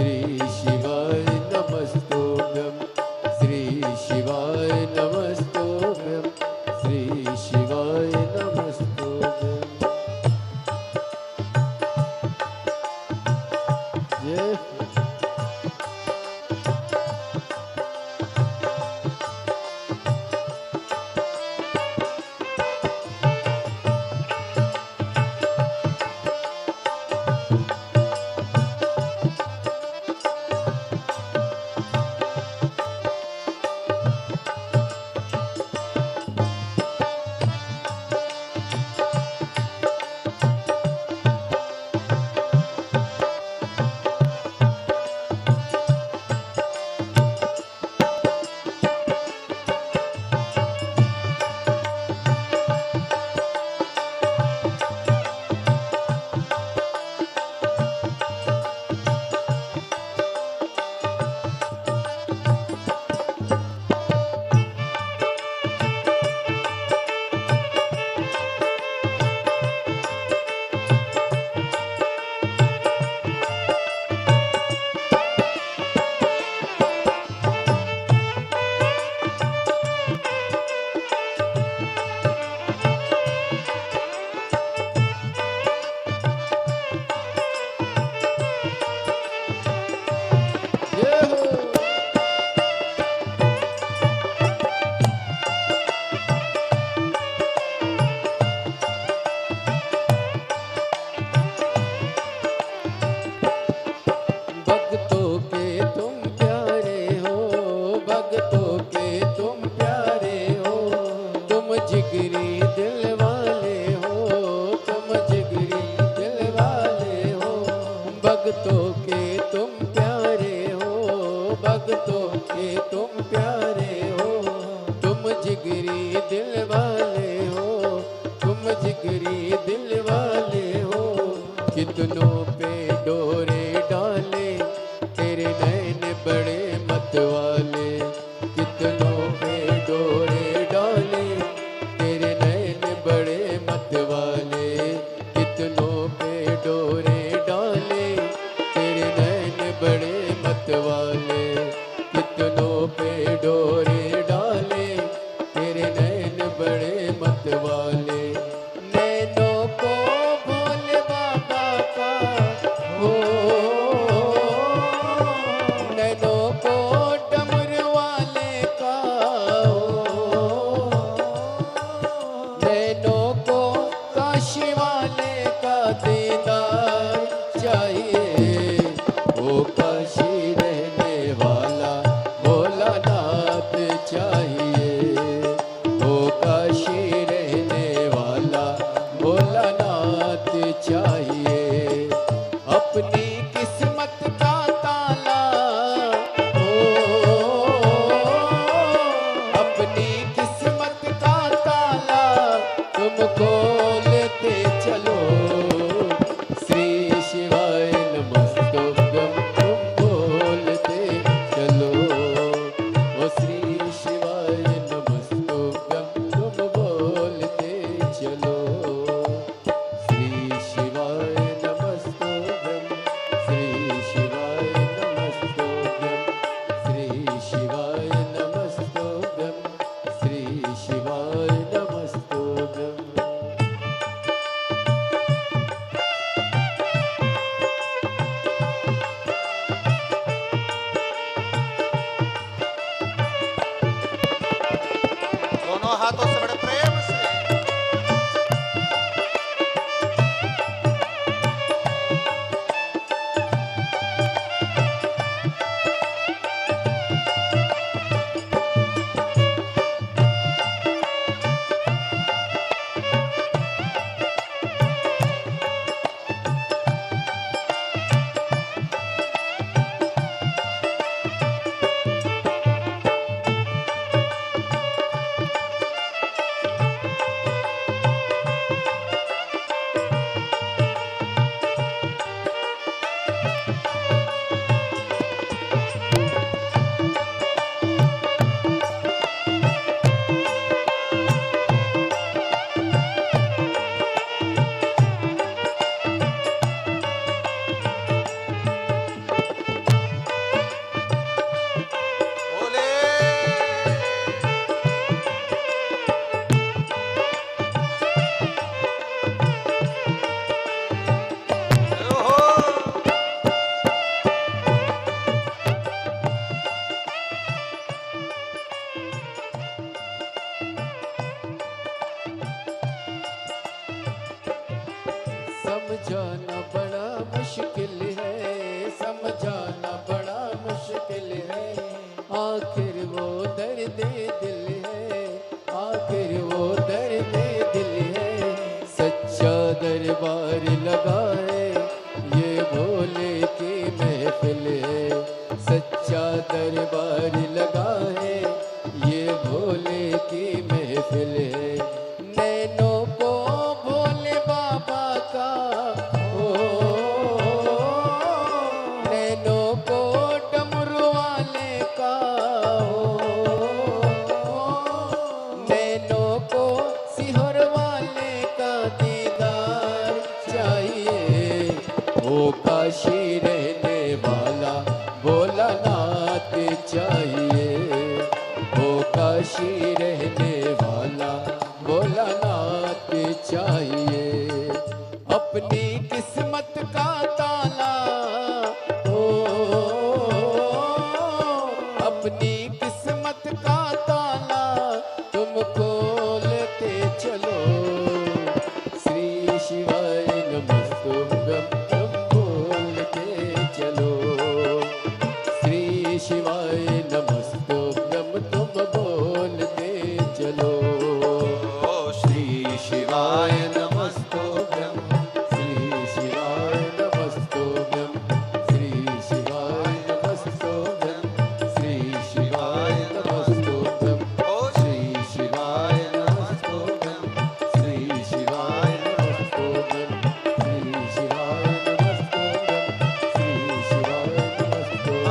श्री शिवाय नमस्तुभ्यं श्री शिवाय नमस्तुभ्यं श्री शिवाय नमस्तुभ्यं जय भक्तों के तुम प्यारे हो भक्तों के तुम प्यारे हो तुम जिगरी दिल वाले हो तुम जिगरी दिल वाले हो भक्तों के तुम प्यारे हो भक्तों के तुम प्यारे हो तुम जिगरी दिल वाले हो तुम जिगरी दिल वाले हो कितनों पे डोरे डाले तेरे नैन बड़े मत वाले कितनों पे डोरे डाले तेरे नैन बड़े मत वाले कितनों पे डोरे डाले तेरे नैन बड़े मत वाले कितनों पे डोरे डाले तेरे नैन बड़े मत वाले नैनों को भोले बाबा का हो नैनों को डमर वाले का हो नैनों को काशी वाले का दीदार चाहिए वो काशी रहने वाला भोलानाथ चाहिए वो काशी रहने वाला भोलानाथ चाहिए अपनी किस्मत का ताला हो अपनी किस्मत का ताला तुम खोलते चलो श्री शिवाय नमस्तुभ्यं तुम जाना बड़ा मुश्किल है, आखिर वो दर्द दिल है, आखिर वो दर्द दिल है। सच्चा दरबार लगा है, ये भोले की महफिल है। सच्चा दरबार लगा है, ये भोले की महफिल है। नैनों को भोले बाबा का, ओ नैनों को डमरू वाले का, नैनों को सिहर वाले का दीदार चाहिए। वो काशी रहने वाला भोलानाथ चाहिए, वो काशी रहने वाला भोलानाथ चाहिए। अपनी किस्मत का ताला, ओ अपनी किस्मत का ताला तुम खोलते चलो। श्री शिवाय नमस्तुभ्यं तुम बोलते चलो। श्री शिवाय नमस्तुभ्यं तुम बोलते चलो। श्री शिवाय नमस्तुभ्यं, श्री शिवाय नमस्तुभ्यं, श्री शिवाय नमस्तुभ्यं, श्री शिवाय नमस्तुभ्यं, श्री शिवाय नमस्तुभ्यं, श्री शिवाय नमस्तुभ्यं, श्री शिवाय नमस्तुभ्यं, श्री शिवाय नमस्तुभ्यं।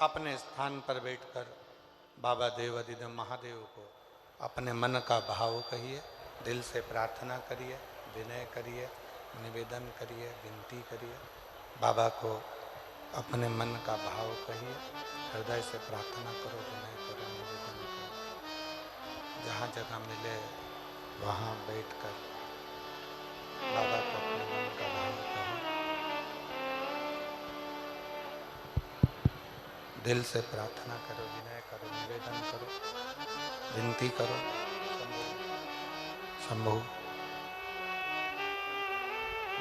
अपने स्थान पर बैठकर बाबा देवाधिदेव महादेव को अपने मन का भाव कहिए, दिल से प्रार्थना करिए, विनय करिए, निवेदन करिए, विनती करिए। बाबा को अपने मन का भाव कहिए, हृदय से प्रार्थना करो, विनय करो, निवेदन करो। जहाँ जगह मिले वहाँ बैठकर बाबा को अपने मन का भाव कहो, दिल से प्रार्थना करो, विनय करो, निवेदन करो, विनती करो। शंभु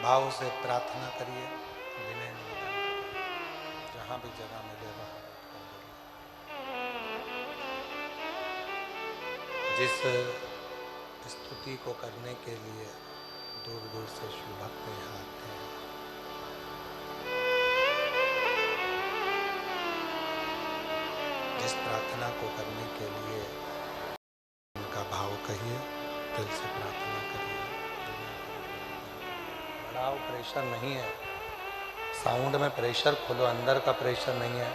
भाव से प्रार्थना करिए, विनय निवेदन करिए। जहाँ भी जगह मिले वहाँ बैठकर बोलिए। जिस स्तुति को करने के लिए दूर दूर से शिव भक्त यहाँ आते हैं, जिस प्रार्थना को करने के लिए उनका भाव कहिए, दिल से प्रार्थना करिए। बढ़ाओ, प्रेशर नहीं है। साउंड में प्रेशर खोलो, अंदर का प्रेशर नहीं है।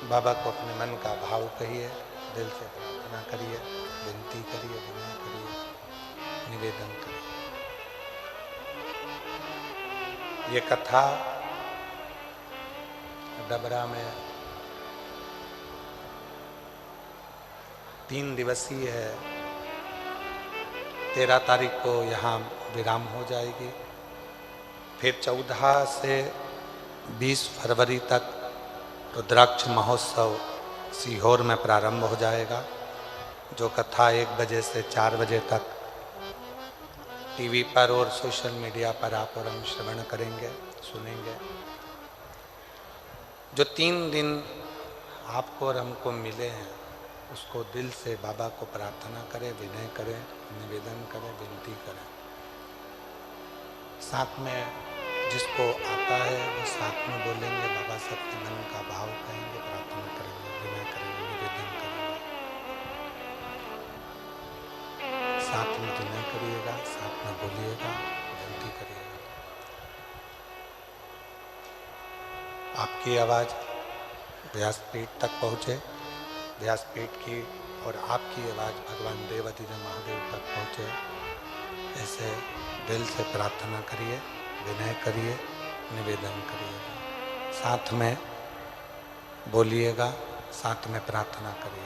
बाबा को अपने मन का भाव कहिए, दिल से प्रार्थना करिए, विनती करिए, विनय करिए, निवेदन करिए। ये कथा डबरा में 3 दिवसीय है। 13 तारीख को यहाँ विराम हो जाएगी। फिर 14 से 20 फरवरी तक रुद्राक्ष महोत्सव सीहोर में प्रारंभ हो जाएगा, जो कथा 1 बजे से 4 बजे तक टीवी पर और सोशल मीडिया पर आप और हम श्रवण करेंगे, सुनेंगे। जो 3 दिन आपको और हमको मिले हैं, उसको दिल से बाबा को प्रार्थना करें, विनय करें, निवेदन करें, विनती करें। साथ में जिसको आता है वो साथ में बोलेंगे, बाबा से अपने मन का भाव कहेंगे, प्रार्थना करेंगे, विनय करेंगे, निवेदन करेंगे। साथ में विनय करिएगा, साथ में बोलिएगा, विनती करिएगा। आपकी आवाज़ व्यासपीठ तक पहुँचे, व्यासपीठ की और आपकी आवाज़ भगवान देवाधिदेव महादेव तक पहुँचे, ऐसे दिल से प्रार्थना करिए, विनय करिए, निवेदन करिएगा। साथ में बोलिएगा, साथ में प्रार्थना करिएगा।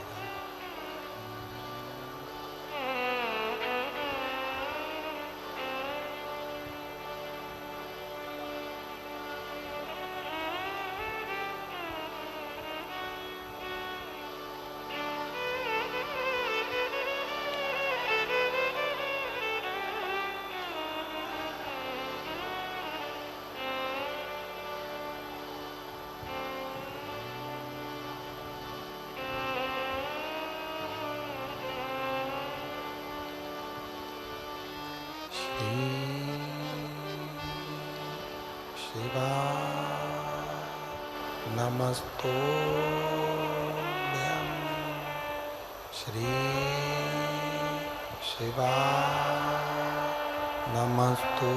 श्री शिवाय नमस्तुभ्यं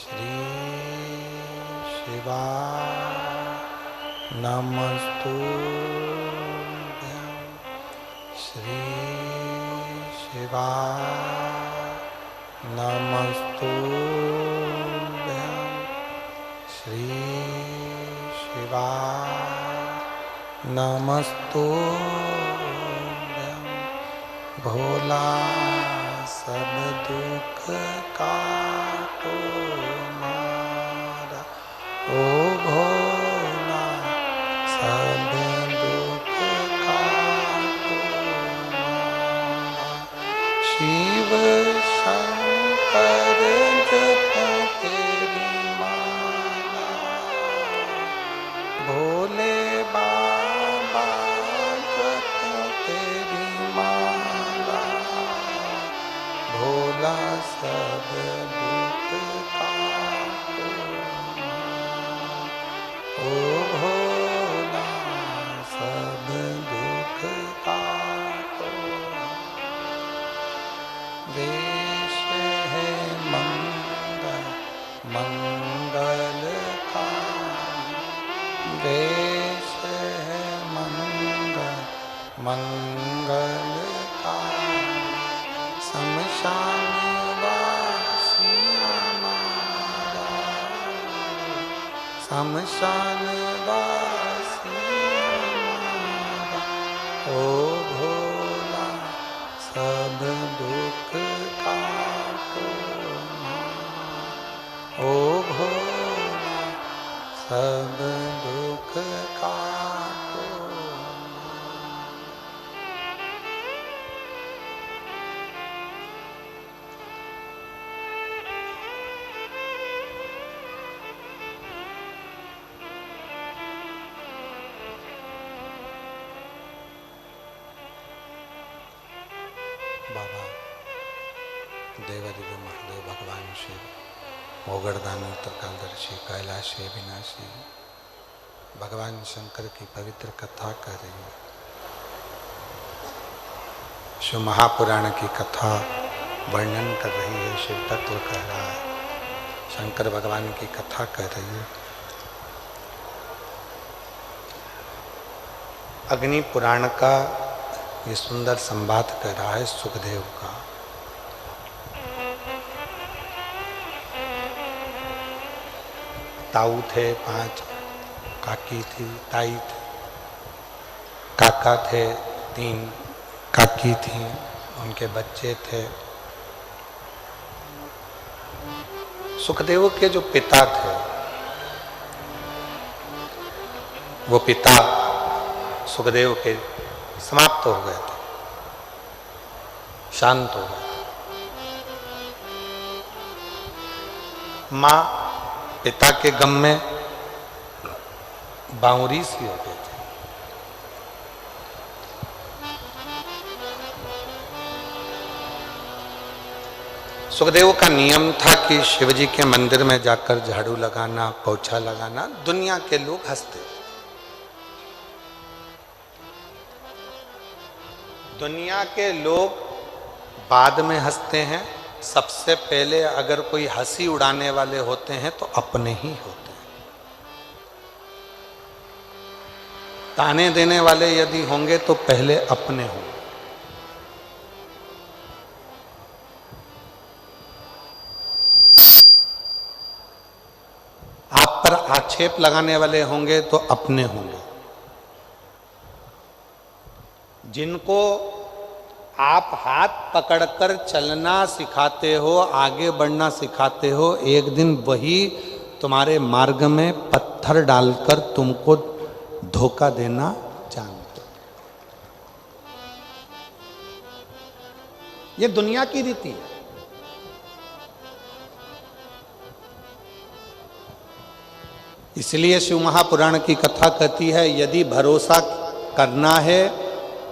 श्री शिवाय नमस्तुभ्यं श्री शिवाय नमस्तुभ्यं श्री शिवाय नमस्तुभ्यं भोला सब दुख काटो मारा ओ भोला सब दुख काटो मारा शिव शंकर जप तेरी माला भोले बाबा जप तेरी माला भोला सब दुख काटो ओ भोला सब दुख काटो वेश है मंगल मंगलकारी वेश है मंगल मंगलकारी शमशान वासी हमारा शमशान वासी हमारा ओ भोला सब दुख काटो ओ भोला सब दुख काटो बाबा देवादिदेव महादेव भगवान शिव मोगड़दानी त्रिकालदर्शी कैलाशी विनाशी भगवान शंकर की पवित्र कथा कर रही है। शिव महापुराण की कथा वर्णन कर रही है, शिव तत्व कह रहा है, शंकर भगवान की कथा कर रही है। अग्नि पुराण का ये सुंदर संवाद कर रहा है सुखदेव का। ताऊ थे 5, काकी थी, ताई थी, काका थे 3, काकी थी, उनके बच्चे थे। सुखदेव के जो पिता थे वो पिता सुखदेव के समाप्त हो गए थे, शांत हो गए थे। माँ पिता के गम में बावरी सी हो गए थे। सुखदेव का नियम था कि शिवजी के मंदिर में जाकर झाड़ू लगाना, पोछा लगाना। दुनिया के लोग हंसते, दुनिया के लोग बाद में हंसते हैं, सबसे पहले अगर कोई हंसी उड़ाने वाले होते हैं तो अपने ही होते हैं। ताने देने वाले यदि होंगे तो पहले अपने होंगे। आप पर आक्षेप लगाने वाले होंगे तो अपने होंगे। जिनको आप हाथ पकड़कर चलना सिखाते हो, आगे बढ़ना सिखाते हो, एक दिन वही तुम्हारे मार्ग में पत्थर डालकर तुमको धोखा देना जानते। ये दुनिया की रीति है। इसलिए शिव महापुराण की कथा कहती है, यदि भरोसा करना है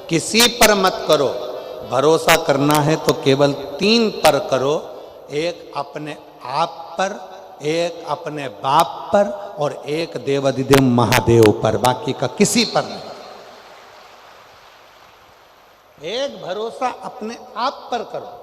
किसी पर मत करो, भरोसा करना है तो केवल 3 पर करो। एक अपने आप पर, एक अपने बाप पर और एक देवादिदेव महादेव पर, बाकी का किसी पर नहीं। एक भरोसा अपने आप पर करो।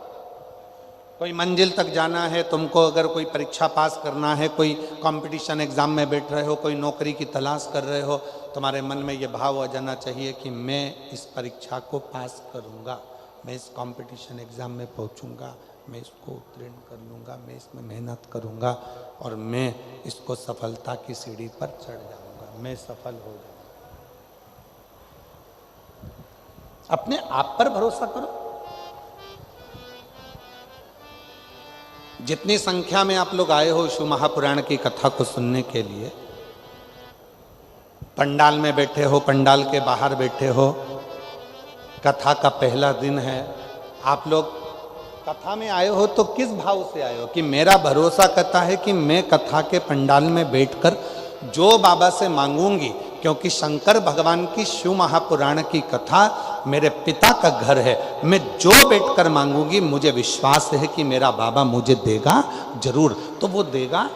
कोई मंजिल तक जाना है तुमको, अगर कोई परीक्षा पास करना है, कोई कंपटीशन एग्जाम में बैठ रहे हो, कोई नौकरी की तलाश कर रहे हो, तुम्हारे मन में ये भाव आ जाना चाहिए कि मैं इस परीक्षा को पास करूंगा, मैं इस कंपटीशन एग्जाम में पहुंचूंगा, मैं इसको उत्तीर्ण कर लूँगा, मैं इसमें मेहनत करूँगा और मैं इसको सफलता की सीढ़ी पर चढ़ जाऊँगा, मैं सफल हो जाऊँगा। अपने आप पर भरोसा करो। जितनी संख्या में आप लोग आए हो शिव महापुराण की कथा को सुनने के लिए, पंडाल में बैठे हो, पंडाल के बाहर बैठे हो, कथा का पहला दिन है, आप लोग कथा में आए हो तो किस भाव से आए हो? कि मेरा भरोसा करता है कि मैं कथा के पंडाल में बैठकर जो बाबा से मांगूंगी, क्योंकि शंकर भगवान की शिव महापुराण की कथा मेरे पिता का घर है, मैं जो बैठकर मांगूंगी मुझे विश्वास है कि मेरा बाबा मुझे देगा जरूर, तो वो देगा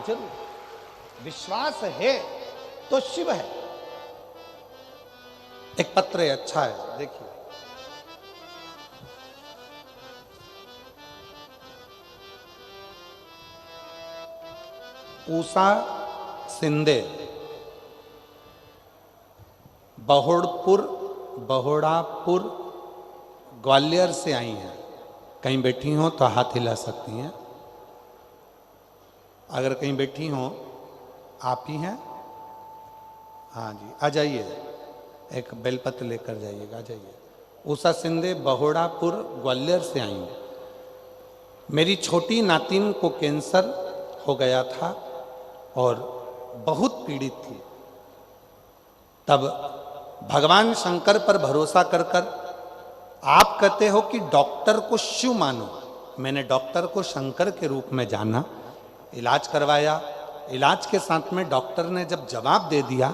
जरूर। विश्वास है तो शिव है। एक पत्र है, अच्छा है, देखिए। उषा सिंधे बहोड़ापुर ग्वालियर से आई हैं। कहीं बैठी हो तो हाथ हिला सकती हैं। अगर कहीं बैठी हो, आप ही हैं? हाँ जी, आ जाइए, एक बेलपत्र लेकर जाइएगा, आ जाइए। उषा सिंधे बहोड़ापुर ग्वालियर से आई हैं। मेरी छोटी नातिन को कैंसर हो गया था और बहुत पीड़ित थी। तब भगवान शंकर पर भरोसा कर कर आप कहते हो कि डॉक्टर को शिव मानो। मैंने डॉक्टर को शंकर के रूप में जाना, इलाज करवाया। इलाज के साथ में डॉक्टर ने जब जवाब दे दिया,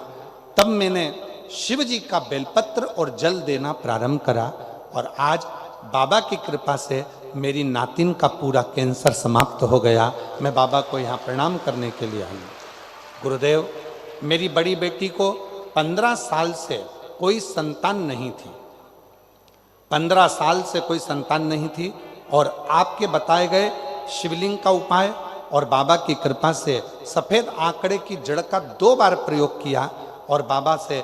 तब मैंने शिव जी का बेलपत्र और जल देना प्रारंभ करा और आज बाबा की कृपा से मेरी नातिन का पूरा कैंसर समाप्त हो गया। मैं बाबा को यहाँ प्रणाम करने के लिए आई। गुरुदेव, मेरी बड़ी बेटी को 15 साल से कोई संतान नहीं थी, 15 साल से कोई संतान नहीं थी, और आपके बताए गए शिवलिंग का उपाय और बाबा की कृपा से सफेद आंकड़े की जड़ का 2 बार प्रयोग किया और बाबा से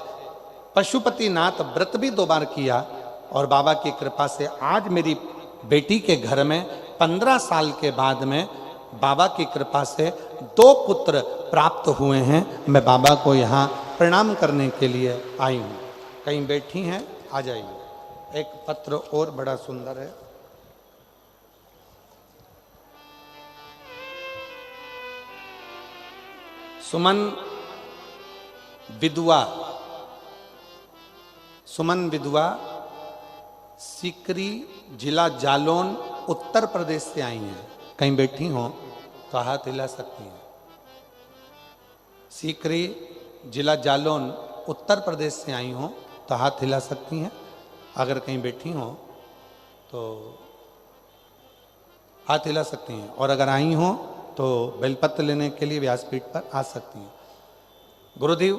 पशुपतिनाथ व्रत भी 2 बार किया और बाबा की कृपा से आज मेरी बेटी के घर में 15 साल के बाद में बाबा की कृपा से 2 पुत्र प्राप्त हुए हैं। मैं बाबा को यहाँ प्रणाम करने के लिए आई हूँ। कहीं बैठी हैं, आ जाइए। एक पत्र और बड़ा सुंदर है। सुमन विधवा सीकरी जिला जालौन उत्तर प्रदेश से आई हैं। कहीं बैठी हो तो हाथ हिला सकती हैं। सीकरी जिला जालौन उत्तर प्रदेश से आई हो तो हाथ हिला सकती हैं। अगर कहीं बैठी हो तो हाथ हिला सकती हैं, और अगर आई हो तो बेलपत्र लेने के लिए व्यासपीठ पर आ सकती हैं। गुरुदेव,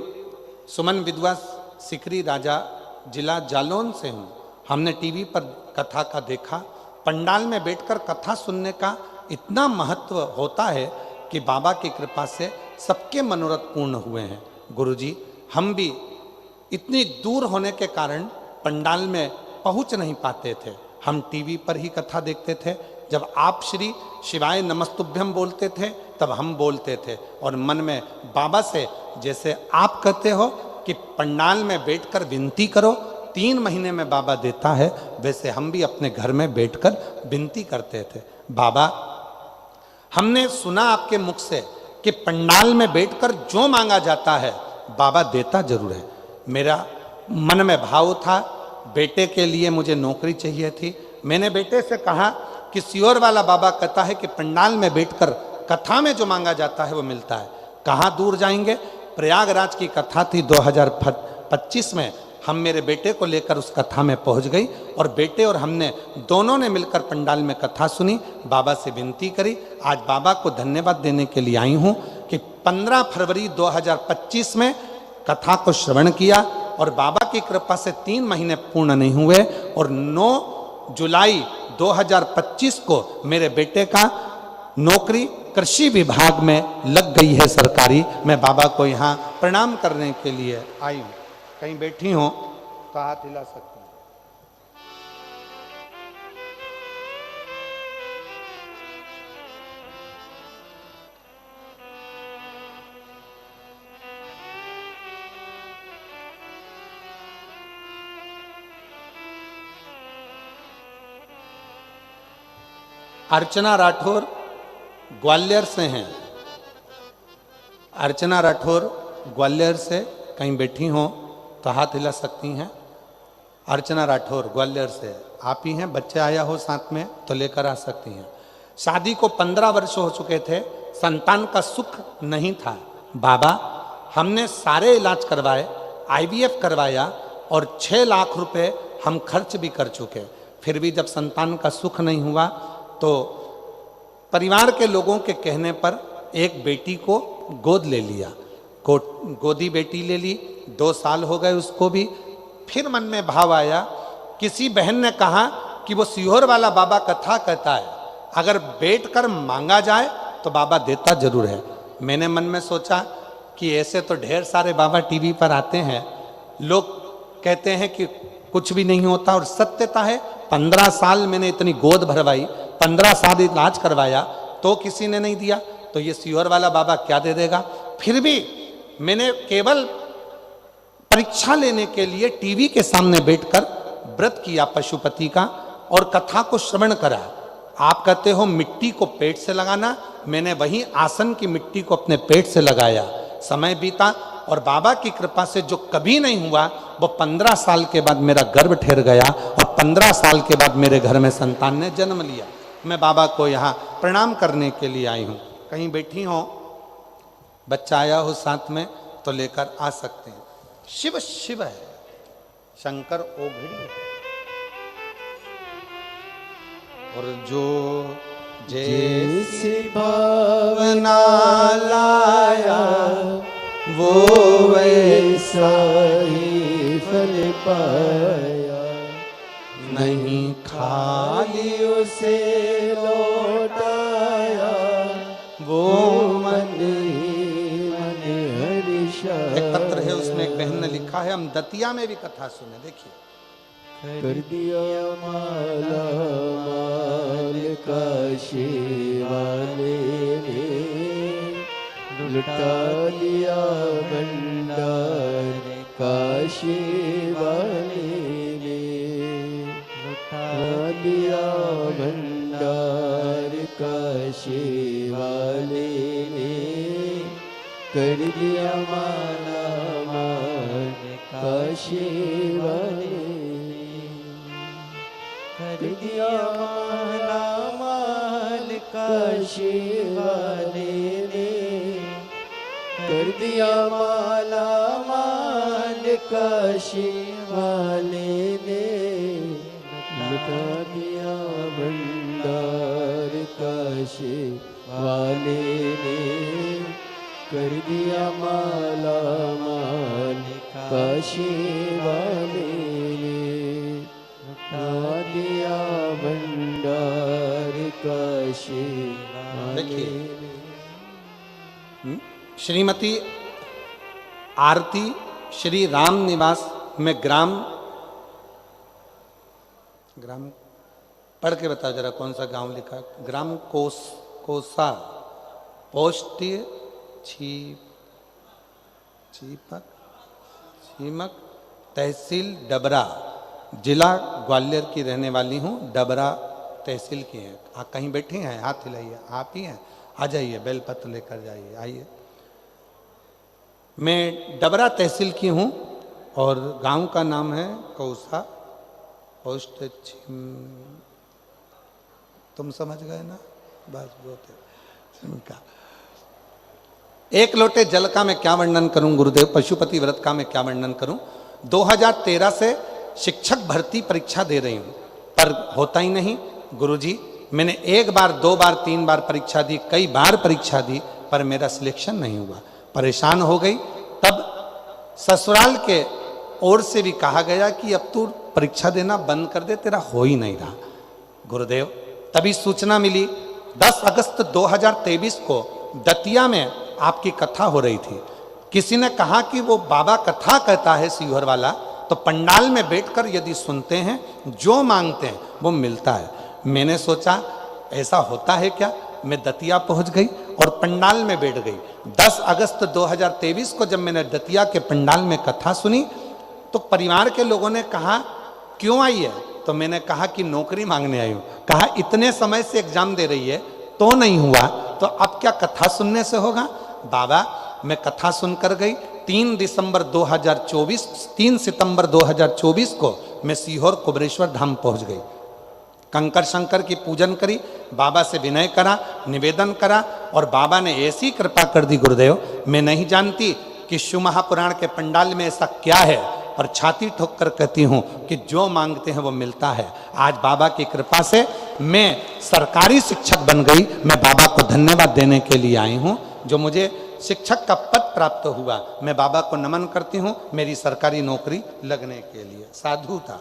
सुमन विधवा सीकरी राजा जिला जालौन से हूँ। हमने टीवी पर कथा का देखा। पंडाल में बैठकर कथा सुनने का इतना महत्व होता है कि बाबा की कृपा से सबके मनोरथ पूर्ण हुए हैं। गुरुजी, हम भी इतनी दूर होने के कारण पंडाल में पहुंच नहीं पाते थे। हम टीवी पर ही कथा देखते थे। जब आप श्री शिवाय नमस्तुभ्यम बोलते थे तब हम बोलते थे, और मन में बाबा से, जैसे आप कहते हो कि पंडाल में बैठकर विनती करो 3 महीने में बाबा देता है, वैसे हम भी अपने घर में बैठकर विनती करते थे। बाबा, हमने सुना आपके मुख से कि पंडाल में बैठकर जो मांगा जाता है बाबा देता जरूर है। मेरा मन में भाव था, बेटे के लिए मुझे नौकरी चाहिए थी। मैंने बेटे से कहा कि सियोर वाला बाबा कहता है कि पंडाल में बैठकर कथा में जो मांगा जाता है वो मिलता है। कहाँ दूर जाएंगे? प्रयागराज की कथा थी 2025 में। हम मेरे बेटे को लेकर उस कथा में पहुंच गई और बेटे और हमने दोनों ने मिलकर पंडाल में कथा सुनी, बाबा से विनती करी। आज बाबा को धन्यवाद देने के लिए आई हूँ कि 15 फरवरी 2025 में कथा को श्रवण किया और बाबा की कृपा से 3 महीने पूर्ण नहीं हुए और 9 जुलाई 2025 को मेरे बेटे का नौकरी कृषि विभाग में लग गई है सरकारी। मैं बाबा को यहाँ प्रणाम करने के लिए आई हूँ। कहीं बैठी हो तो हाथ हिला सकते हैं। अर्चना राठौर ग्वालियर से हैं। अर्चना राठौर ग्वालियर से कहीं बैठी हो तो हाथ हिला सकती हैं। अर्चना राठौर ग्वालियर से आप ही हैं। बच्चे आया हो साथ में तो लेकर आ सकती हैं। शादी को 15 वर्ष हो चुके थे, संतान का सुख नहीं था। बाबा हमने सारे इलाज करवाए, IVF करवाया और 6 लाख रुपए हम खर्च भी कर चुके, फिर भी जब संतान का सुख नहीं हुआ तो परिवार के लोगों के कहने पर एक बेटी को गोद ले लिया। गोदी बेटी ले ली, 2 साल हो गए उसको भी। फिर मन में भाव आया, किसी बहन ने कहा कि वो सीहोर वाला बाबा कथा कहता है, अगर बैठ कर मांगा जाए तो बाबा देता जरूर है। मैंने मन में सोचा कि ऐसे तो ढेर सारे बाबा टीवी पर आते हैं, लोग कहते हैं कि कुछ भी नहीं होता और सत्यता है। 15 साल मैंने इतनी गोद भरवाई, 15 साल इलाज करवाया तो किसी ने नहीं दिया, तो ये सीहोर वाला बाबा क्या दे देगा। फिर भी मैंने केवल परीक्षा लेने के लिए टीवी के सामने बैठकर व्रत किया पशुपति का और कथा को श्रवण करा। आप कहते हो मिट्टी को पेट से लगाना, मैंने वही आसन की मिट्टी को अपने पेट से लगाया। समय बीता और बाबा की कृपा से जो कभी नहीं हुआ वो 15 साल के बाद मेरा गर्भ ठहर गया और 15 साल के बाद मेरे घर में संतान ने जन्म लिया। मैं बाबा को यहाँ प्रणाम करने के लिए आई हूँ। कहीं बैठी हो, बच्चा आया हो साथ में तो लेकर आ सकते हैं। शिव शिव है, शंकर ओघड़ी है। और जो जैसी भावना लाया वो वैसा ही फल पाया, नहीं खाली उसे लौटाया वो मन ही मन हर्षा। एक पत्र है उसमें एक बहन ने लिखा है, हम दतिया में भी कथा सुने। देखिए, कर दिया माला माल काशी वाले ने, लुटा लिया भंडार काशी वाले ने, लुटा लिया भंडार काशी वाले ने, कर दिया माला माल काशी वाले, कर दिया माला माल काशी वाले ने, कर दिया माला माल काशी वाले ने, लुटा दिया भंडार काशी वाले ने, कर दिया माला माल काशी वाले ने, लुटा दिया भंडार काशी वाले ने। श्रीमती आरती श्री राम निवास में ग्राम पढ़ के बताओ जरा कौन सा गांव लिखा। ग्राम कोसा पोस्ट छीमक तहसील डबरा, जिला ग्वालियर की रहने वाली हूँ। डबरा तहसील की हैं। आप कहीं बैठे हैं, हाथ हिलाइए। आप ही हैं, आ जाइए, बेलपत्र लेकर जाइए, आइए। मैं डबरा तहसील की हूँ और गांव का नाम है कौसा पोस्ट तुम समझ गए ना, बस बहुत है। एक लोटे जल का मैं क्या वर्णन करूं गुरुदेव, पशुपति व्रत का मैं क्या वर्णन करूं। 2013 से शिक्षक भर्ती परीक्षा दे रही हूं पर होता ही नहीं गुरुजी। मैंने 1 बार 2 बार 3 बार परीक्षा दी, कई बार परीक्षा दी पर मेरा सिलेक्शन नहीं हुआ। परेशान हो गई। तब ससुराल के ओर से भी कहा गया कि अब तू परीक्षा देना बंद कर दे, तेरा हो ही नहीं रहा। गुरुदेव, तभी सूचना मिली 10 अगस्त 2023 को दतिया में आपकी कथा हो रही थी। किसी ने कहा कि वो बाबा कथा कहता है सीहोर वाला, तो पंडाल में बैठकर यदि सुनते हैं, जो मांगते हैं वो मिलता है। मैंने सोचा ऐसा होता है क्या। मैं दतिया पहुंच गई और पंडाल में बैठ गई। 10 अगस्त 2023 को जब मैंने दतिया के पंडाल में कथा सुनी तो परिवार के लोगों ने कहा क्यों आई है, तो मैंने कहा कि नौकरी मांगने आई हूं। कहा इतने समय से एग्जाम दे रही है तो नहीं हुआ, तो अब क्या कथा सुनने से होगा। बाबा, मैं कथा सुनकर गई। 3 सितंबर 2024 को मैं सीहोर कुबरेश्वर धाम पहुंच गई। कंकर शंकर की पूजन करी, बाबा से विनय करा, निवेदन करा, और बाबा ने ऐसी कृपा कर दी गुरुदेव, मैं नहीं जानती कि शिव महापुराण के पंडाल में ऐसा क्या है, और छाती ठोक कर कहती हूँ कि जो मांगते हैं वो मिलता है। आज बाबा की कृपा से मैं सरकारी शिक्षक बन गई। मैं बाबा को धन्यवाद देने के लिए आई हूँ, जो मुझे शिक्षक का पद प्राप्त हुआ। मैं बाबा को नमन करती हूँ मेरी सरकारी नौकरी लगने के लिए। साधु था।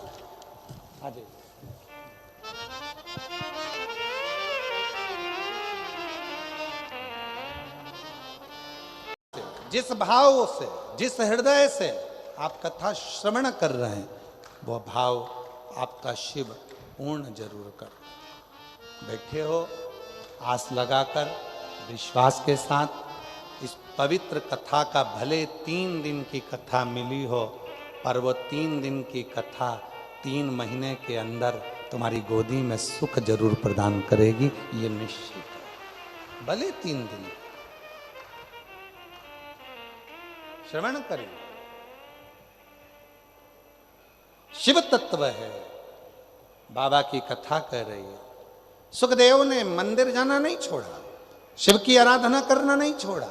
जिस भाव से, जिस हृदय से आप कथा श्रवण कर रहे हैं, वो भाव आपका शिव पूर्ण जरूर कर। बैठे हो आस लगाकर, विश्वास के साथ। इस पवित्र कथा का भले 3 दिन की कथा मिली हो, पर वो 3 दिन की कथा 3 महीने के अंदर तुम्हारी गोदी में सुख जरूर प्रदान करेगी, ये निश्चित है। भले 3 दिन श्रवण करें। शिव तत्व है, बाबा की कथा कह रही है। सुखदेव ने मंदिर जाना नहीं छोड़ा, शिव की आराधना करना नहीं छोड़ा।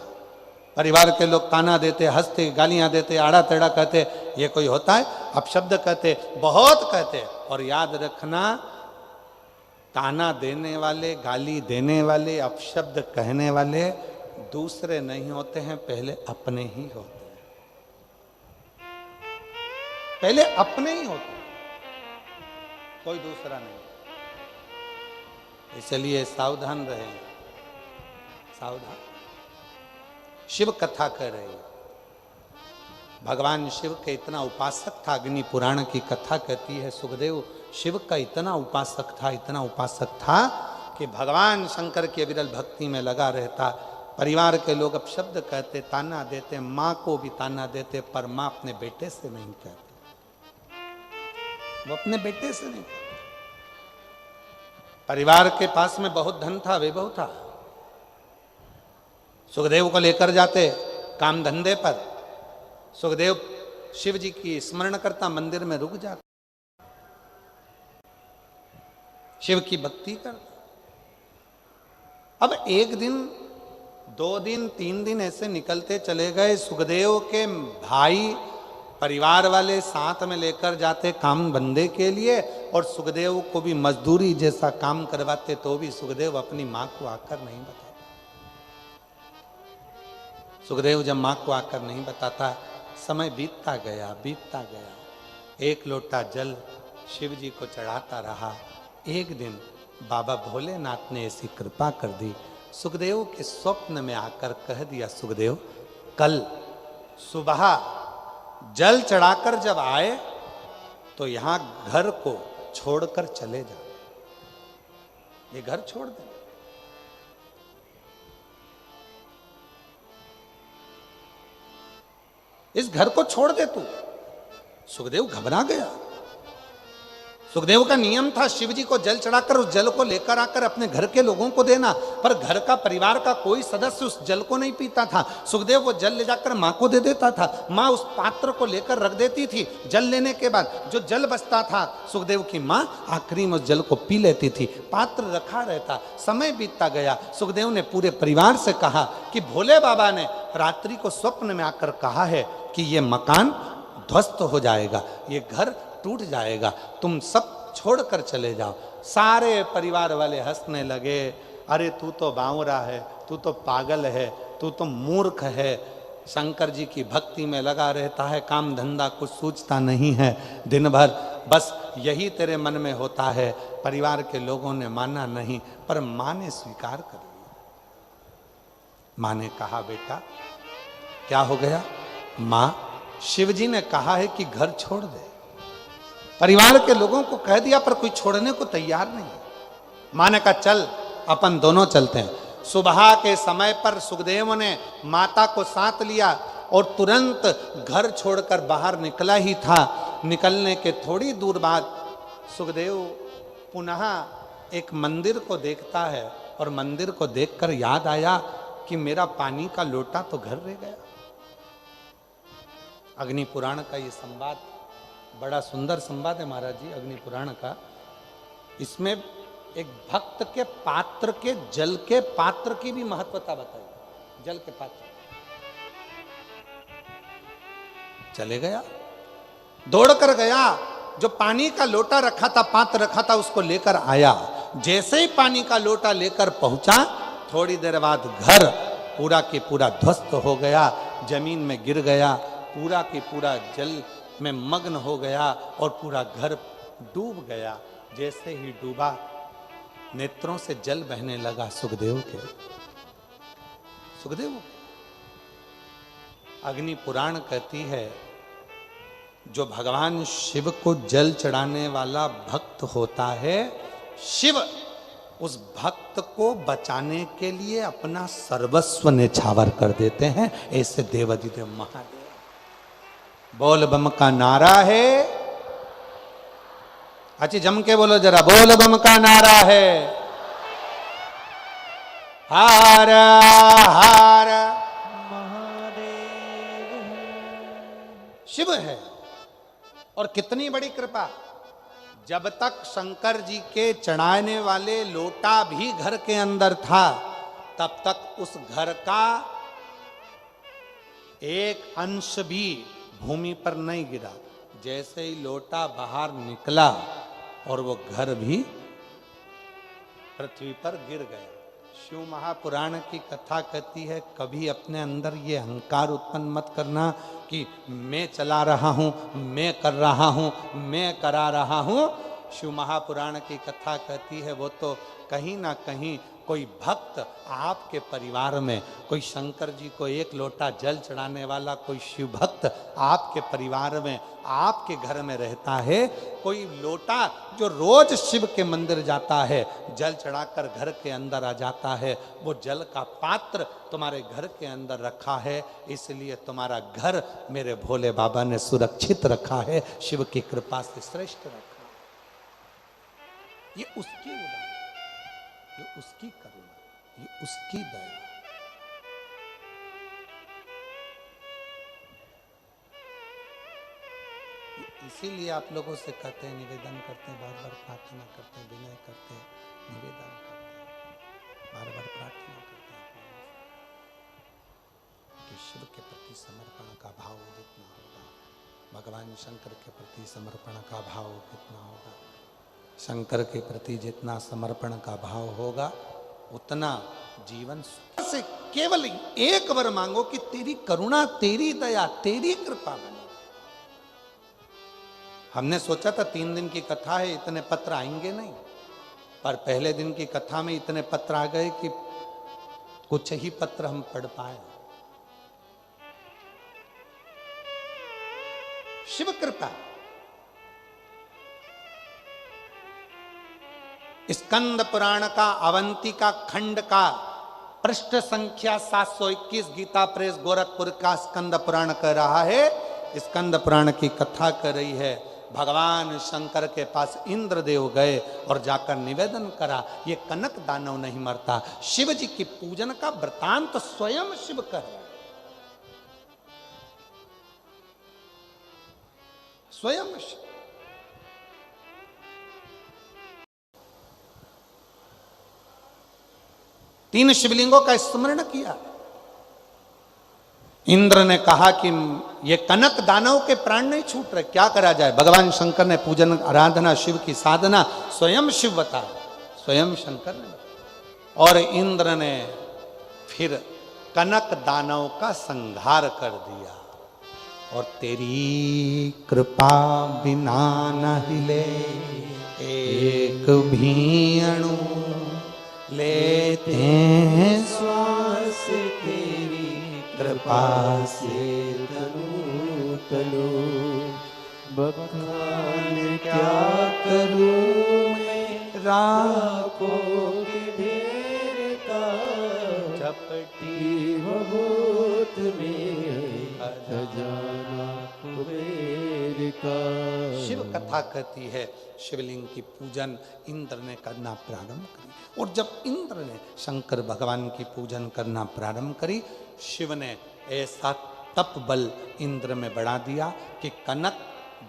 परिवार के लोग ताना देते, हंसते, गालियां देते, आड़ा टेढ़ा कहते, ये कोई होता है, अपशब्द कहते, बहुत कहते। और याद रखना, ताना देने वाले, गाली देने वाले, अपशब्द कहने वाले दूसरे नहीं होते हैं, पहले अपने ही होते हैं। पहले अपने ही होते हैं, कोई दूसरा नहीं। इसलिए सावधान रहें, सावधान। शिव कथा कर रहे हैं। भगवान शिव के इतना उपासक था, अग्नि पुराण की कथा कहती है, सुखदेव शिव का इतना उपासक था, इतना उपासक था कि भगवान शंकर की अविरल भक्ति में लगा रहता। परिवार के लोग अब शब्द कहते, ताना देते, माँ को भी ताना देते, पर माँ अपने बेटे से नहीं कहती, वो अपने बेटे से नहीं कहती। परिवार के पास में बहुत धन था, वैभव था। सुखदेव को लेकर जाते काम धंधे पर, सुखदेव शिव जी की स्मरण करता, मंदिर में रुक जाता, शिव की भक्ति करता। अब 1 दिन, 2 दिन, 3 दिन ऐसे निकलते चले गए। सुखदेव के भाई, परिवार वाले साथ में लेकर जाते काम बंदे के लिए, और सुखदेव को भी मजदूरी जैसा काम करवाते, तो भी सुखदेव अपनी माँ को आकर नहीं बताते। सुखदेव जब माँ को आकर नहीं बताता, समय बीतता गया, बीतता गया। 1 लोटा जल शिव जी को चढ़ाता रहा। एक दिन बाबा भोलेनाथ ने ऐसी कृपा कर दी, सुखदेव के स्वप्न में आकर कह दिया, सुखदेव कल सुबह जल चढ़ाकर जब आए तो यहां घर को छोड़कर चले जा, ये घर छोड़ दे। इस घर को छोड़ दे तू। सुखदेव घबरा गया। सुखदेव का नियम था शिव जी को जल चढ़ाकर उस जल को लेकर आकर अपने घर के लोगों को देना, पर घर का, परिवार का कोई सदस्य उस जल को नहीं पीता था। सुखदेव वो जल ले जाकर माँ को दे देता था, माँ उस पात्र को लेकर रख देती थी। जल लेने के बाद जो जल बचता था, सुखदेव की माँ आखिरी में उस जल को पी लेती थी, पात्र रखा रहता। समय बीतता गया। सुखदेव ने पूरे परिवार से कहा कि भोले बाबा ने रात्रि को स्वप्न में आकर कहा है कि ये मकान ध्वस्त हो जाएगा, ये घर टूट जाएगा, तुम सब छोड़कर चले जाओ। सारे परिवार वाले हंसने लगे, अरे तू तो बावरा है, तू तो पागल है, तू तो मूर्ख है, शंकर जी की भक्ति में लगा रहता है, काम धंधा कुछ सूझता नहीं है, दिन भर बस यही तेरे मन में होता है। परिवार के लोगों ने माना नहीं, पर मां ने स्वीकार कर लिया। मां ने कहा बेटा क्या हो गया? मां, शिव जी ने कहा है कि घर छोड़ दे। परिवार के लोगों को कह दिया पर कोई छोड़ने को तैयार नहीं। मां ने कहा चल अपन दोनों चलते हैं। सुबह के समय पर सुखदेव ने माता को साथ लिया और तुरंत घर छोड़कर बाहर निकला ही था। निकलने के थोड़ी दूर बाद सुखदेव पुनः एक मंदिर को देखता है और मंदिर को देखकर याद आया कि मेरा पानी का लोटा तो घर रह गया। अग्नि पुराण का ये संवाद बड़ा सुंदर संवाद है महाराज जी, अग्नि पुराण का। इसमें एक भक्त के पात्र के जल के पात्र की भी महत्वता बताई। जल के पात्र चले गया, दौड़कर गया, जो पानी का लोटा रखा था, पात्र रखा था, उसको लेकर आया। जैसे ही पानी का लोटा लेकर पहुंचा, थोड़ी देर बाद घर पूरा के पूरा ध्वस्त हो गया, जमीन में गिर गया, पूरा के पूरा जल में मग्न हो गया और पूरा घर डूब गया। जैसे ही डूबा, नेत्रों से जल बहने लगा सुखदेव के। अग्नि पुराण कहती है जो भगवान शिव को जल चढ़ाने वाला भक्त होता है, शिव उस भक्त को बचाने के लिए अपना सर्वस्व निछावर कर देते हैं। ऐसे देवाधिदेव महादेव। बोल बम का नारा है, अच्छी जम के बोलो जरा, बोल बम का नारा है। हार हार महादेव शिव है। और कितनी बड़ी कृपा, जब तक शंकर जी के चढ़ाने वाले लोटा भी घर के अंदर था, तब तक उस घर का एक अंश भी भूमि पर नहीं गिरा। जैसे ही लोटा बाहर निकला और वो घर भी पृथ्वी पर गिर गया। शिव महापुराण की कथा कहती है कभी अपने अंदर ये अहंकार उत्पन्न मत करना कि मैं चला रहा हूं, मैं कर रहा हूं, मैं करा रहा हूं। शिव महापुराण की कथा कहती है वो तो कहीं ना कहीं कोई भक्त आपके परिवार में, कोई शंकर जी को एक लोटा जल चढ़ाने वाला कोई शिव भक्त आपके परिवार में, आपके घर में रहता है। कोई लोटा जो रोज शिव के मंदिर जाता है, जल चढ़ाकर घर के अंदर आ जाता है, वो जल का पात्र तुम्हारे घर के अंदर रखा है। इसलिए तुम्हारा घर मेरे भोले बाबा ने सुरक्षित रखा है, शिव की कृपा से श्रेष्ठ रखा। ये उसकी उदाहरण, ये उसकी करुणा, ये उसकी दया। इसीलिए आप लोगों से कहते हैं, निवेदन करते हैं, बार बार प्रार्थना करते हैं, विनय करते हैं, निवेदन करते हैं, बार बार प्रार्थना करते हैं कि शिव के प्रति समर्पण का भाव जितना होगा, भगवान शंकर के प्रति समर्पण का भाव कितना होगा, शंकर के प्रति जितना समर्पण का भाव होगा, उतना जीवन से केवल एक बार मांगो कि तेरी करुणा, तेरी दया, तेरी कृपा बने। हमने सोचा था 3 दिन की कथा है, इतने पत्र आएंगे नहीं, पर पहले दिन की कथा में इतने पत्र आ गए कि कुछ ही पत्र हम पढ़ पाए। शिव कृपा। स्कंद पुराण का अवंतिका खंड का पृष्ठ संख्या 721 गीता प्रेस गोरखपुर का स्कंद पुराण कह रहा है। स्कंद पुराण की कथा कर रही है, भगवान शंकर के पास इंद्रदेव गए और जाकर निवेदन करा, ये कनक दानव नहीं मरता। शिव जी की पूजन का वृतांत स्वयं शिव कर रहा है, स्वयं शिव। तीन शिवलिंगों का स्मरण किया। इंद्र ने कहा कि ये कनक दानव के प्राण नहीं छूट रहे, क्या करा जाए। भगवान शंकर ने पूजन आराधना, शिव की साधना स्वयं शिव बताया, स्वयं शंकर ने। और इंद्र ने फिर कनक दानव का संहार कर दिया। और तेरी कृपा बिना न हिले एक भी अणु, लेते हैं श्वास तेरी कृपा से तनु तनु। बखान क्या करूं मैं लाखों के ढेर का, चपटी बहुत में खजाना कुबेर का। शिव कथा कहती है शिवलिंग की पूजन इंद्र ने करना प्रारंभ करी। और जब इंद्र ने शंकर भगवान की पूजन करना प्रारंभ करी, शिव ने ऐसा तप बल इंद्र में बढ़ा दिया कि कनक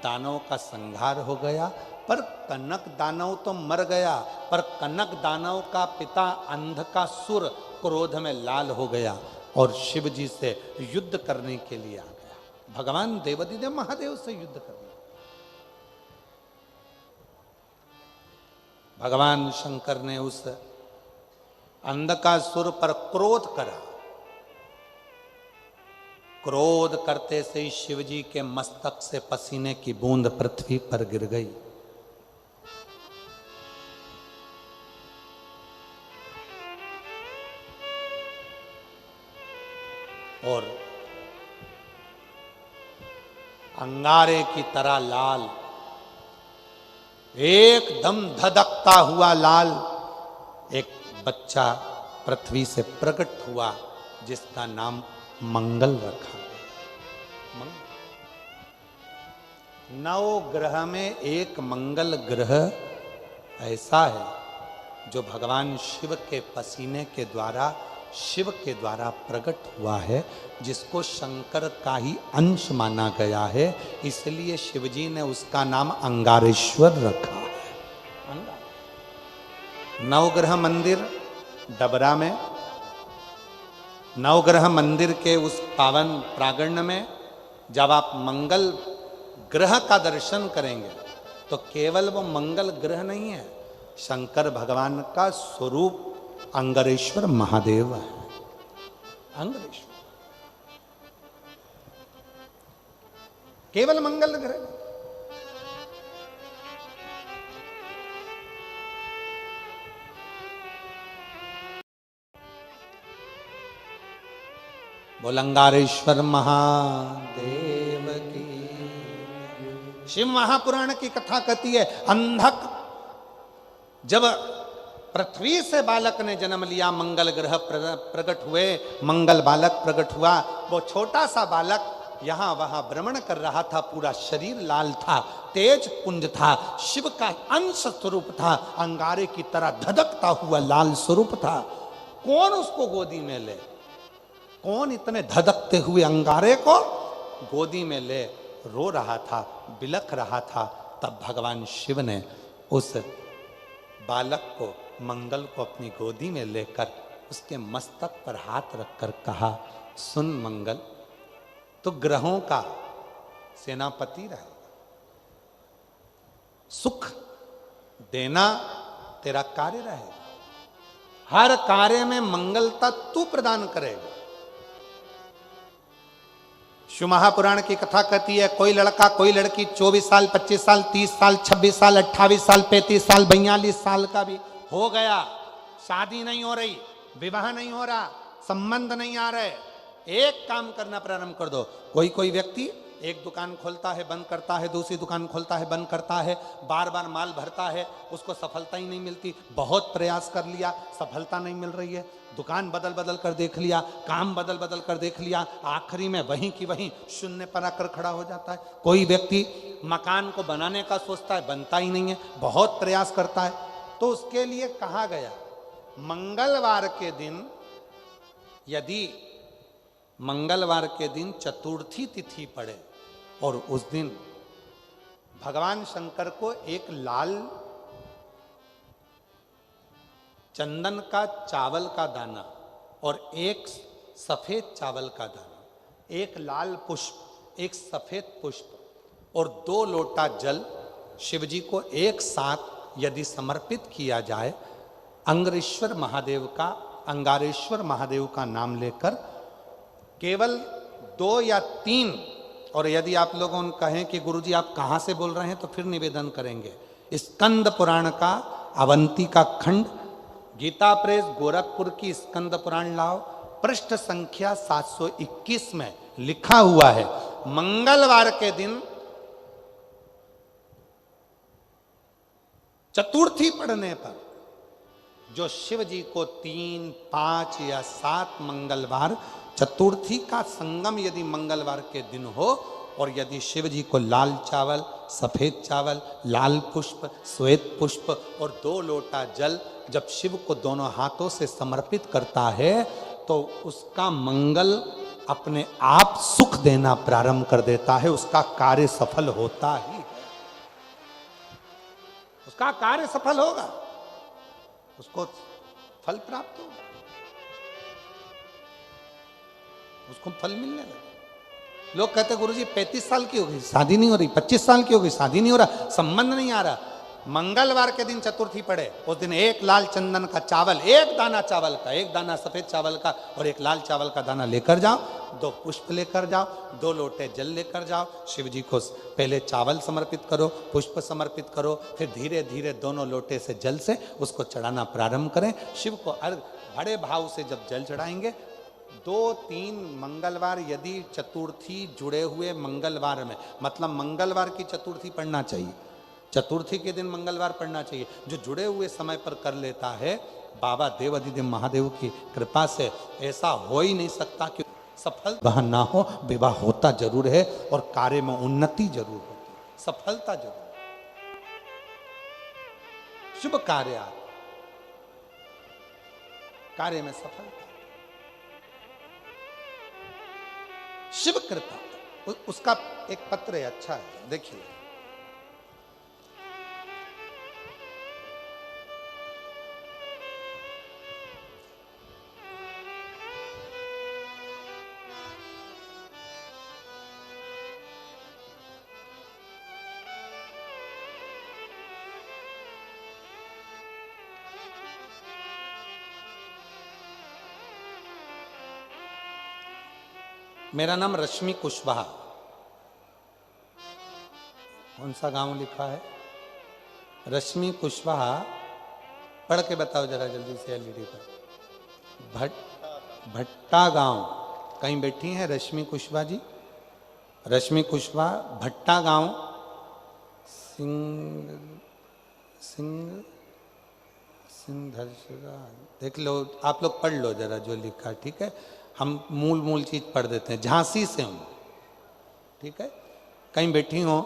दानव का संहार हो गया। पर कनक दानव तो मर गया, पर कनक दानव का पिता अंधकासुर क्रोध में लाल हो गया और शिव जी से युद्ध करने के लिए आ गया। भगवान देवादिदेव महादेव से युद्ध करने, भगवान शंकर ने उस अंधकासुर पर क्रोध करा। क्रोध करते से ही शिवजी के मस्तक से पसीने की बूंद पृथ्वी पर गिर गई। और अंगारे की तरह लाल, एकदम धधकता हुआ लाल एक बच्चा पृथ्वी से प्रकट हुआ, जिसका नाम मंगल रखा गया। मंगल, नौ ग्रह में एक मंगल ग्रह ऐसा है जो भगवान शिव के पसीने के द्वारा, शिव के द्वारा प्रकट हुआ है, जिसको शंकर का ही अंश माना गया है। इसलिए शिवजी ने उसका नाम अंगारेश्वर रखा है। नवग्रह मंदिर डबरा में, नवग्रह मंदिर के उस पावन प्रांगण में जब आप मंगल ग्रह का दर्शन करेंगे तो केवल वो मंगल ग्रह नहीं है, शंकर भगवान का स्वरूप अंगारेश्वर महादेव है। अंगारेश्वर केवल मंगल ग्रह। बोल अंगारेश्वर महादेव की। शिव महापुराण की कथा कहती है, अंधक जब पृथ्वी से बालक ने जन्म लिया, मंगल ग्रह प्रकट हुए, मंगल बालक प्रकट हुआ। वो छोटा सा बालक यहां वहां भ्रमण कर रहा था, पूरा शरीर लाल था, तेज पुंज था, शिव का अंश स्वरूप था, अंगारे की तरह धधकता हुआ लाल स्वरूप था। कौन उसको गोदी में ले, कौन इतने धधकते हुए अंगारे को गोदी में ले रो रहा था, बिलख रहा था। तब भगवान शिव ने उस बालक को, मंगल को अपनी गोदी में लेकर उसके मस्तक पर हाथ रखकर कहा, सुन मंगल, तो ग्रहों का सेनापति रहेगा, सुख देना तेरा कार्य रहेगा, हर कार्य में मंगलता तू प्रदान करेगा। शिव महापुराण की कथा कहती है, कोई लड़का कोई लड़की 24 साल 25 साल 30 साल 26 साल 28 साल 35 साल 42 साल का भी हो गया, शादी नहीं हो रही, विवाह नहीं हो रहा, संबंध नहीं आ रहे, एक काम करना प्रारंभ कर दो। कोई व्यक्ति एक दुकान खोलता है बंद करता है, दूसरी दुकान खोलता है बंद करता है, बार बार माल भरता है, उसको सफलता ही नहीं मिलती, बहुत प्रयास कर लिया, सफलता नहीं मिल रही है, दुकान बदल बदल कर देख लिया, काम बदल बदल कर देख लिया, आखिरी में वहीं की वहीं शून्य पर आकर खड़ा हो जाता है। कोई व्यक्ति मकान को बनाने का सोचता है, बनता ही नहीं है, बहुत प्रयास करता है। तो उसके लिए कहा गया, मंगलवार के दिन, यदि मंगलवार के दिन चतुर्थी तिथि पड़े और उस दिन भगवान शंकर को एक लाल चंदन का चावल का दाना और एक सफेद चावल का दाना, एक लाल पुष्प, एक सफेद पुष्प और 2 लोटा जल शिवजी को एक साथ यदि समर्पित किया जाए, अंगारेश्वर महादेव का नाम लेकर केवल 2 या 3, और यदि आप लोगों कहें कि गुरुजी आप कहाँ से बोल रहे हैं तो फिर निवेदन करेंगे। स्कंद पुराण का अवंती का खंड, गीता प्रेस गोरखपुर की स्कंद पुराण लाओ, पृष्ठ संख्या 721 में लिखा हुआ है, मंगलवार के दिन चतुर्थी पढ़ने पर जो शिव जी को 3, 5 या 7 मंगलवार चतुर्थी का संगम यदि मंगलवार के दिन हो, और यदि शिव जी को लाल चावल, सफेद चावल, लाल पुष्प, श्वेत पुष्प और 2 लोटा जल जब शिव को दोनों हाथों से समर्पित करता है तो उसका मंगल अपने आप सुख देना प्रारंभ कर देता है, उसका कार्य सफल होता ही, उसका कार्य सफल होगा, उसको फल प्राप्त होगा, उसको फल मिलने लगेगा। लोग कहते गुरुजी 35 साल की हो गई शादी नहीं हो रही, 25 साल की हो गई शादी नहीं हो रहा, संबंध नहीं आ रहा। मंगलवार के दिन चतुर्थी पड़े, उस दिन 1 लाल चंदन का चावल, 1 दाना चावल का, 1 दाना सफेद चावल का और 1 लाल चावल का दाना लेकर जाओ, 2 पुष्प लेकर जाओ, 2 लोटे जल लेकर जाओ, शिव जी को पहले चावल समर्पित करो, पुष्प समर्पित करो, फिर धीरे धीरे दोनों लोटे से जल से उसको चढ़ाना प्रारंभ करें। शिव को अर्घ बड़े भाव से जब जल चढ़ाएंगे, 2-3 मंगलवार यदि चतुर्थी जुड़े हुए मंगलवार में, मतलब मंगलवार की चतुर्थी पढ़ना चाहिए, चतुर्थी के दिन मंगलवार पढ़ना चाहिए, जो जुड़े हुए समय पर कर लेता है, बाबा देव अधिदेव महादेव की कृपा से ऐसा हो ही नहीं सकता कि सफल वह ना हो। विवाह होता जरूर है और कार्य में उन्नति जरूर होती है, सफलता जरूर, शुभ कार्य में सफलता, शिव कृपा। उसका एक पत्र है, अच्छा है, देखिए। मेरा नाम रश्मि कुशवाहा। कौन सा गांव लिखा है? रश्मि कुशवाहा, पढ़ के बताओ जरा जल्दी से एलईडी पर। भट्टा गांव, कहीं बैठी हैं रश्मि कुशवाहा जी? रश्मि कुशवाहा, भट्टा गांव, सिंधरसरा। देख लो, आप लोग पढ़ लो जरा जो लिखा, ठीक है? हम मूल चीज पढ़ देते हैं। झांसी से हूँ, ठीक है? कहीं बैठी हो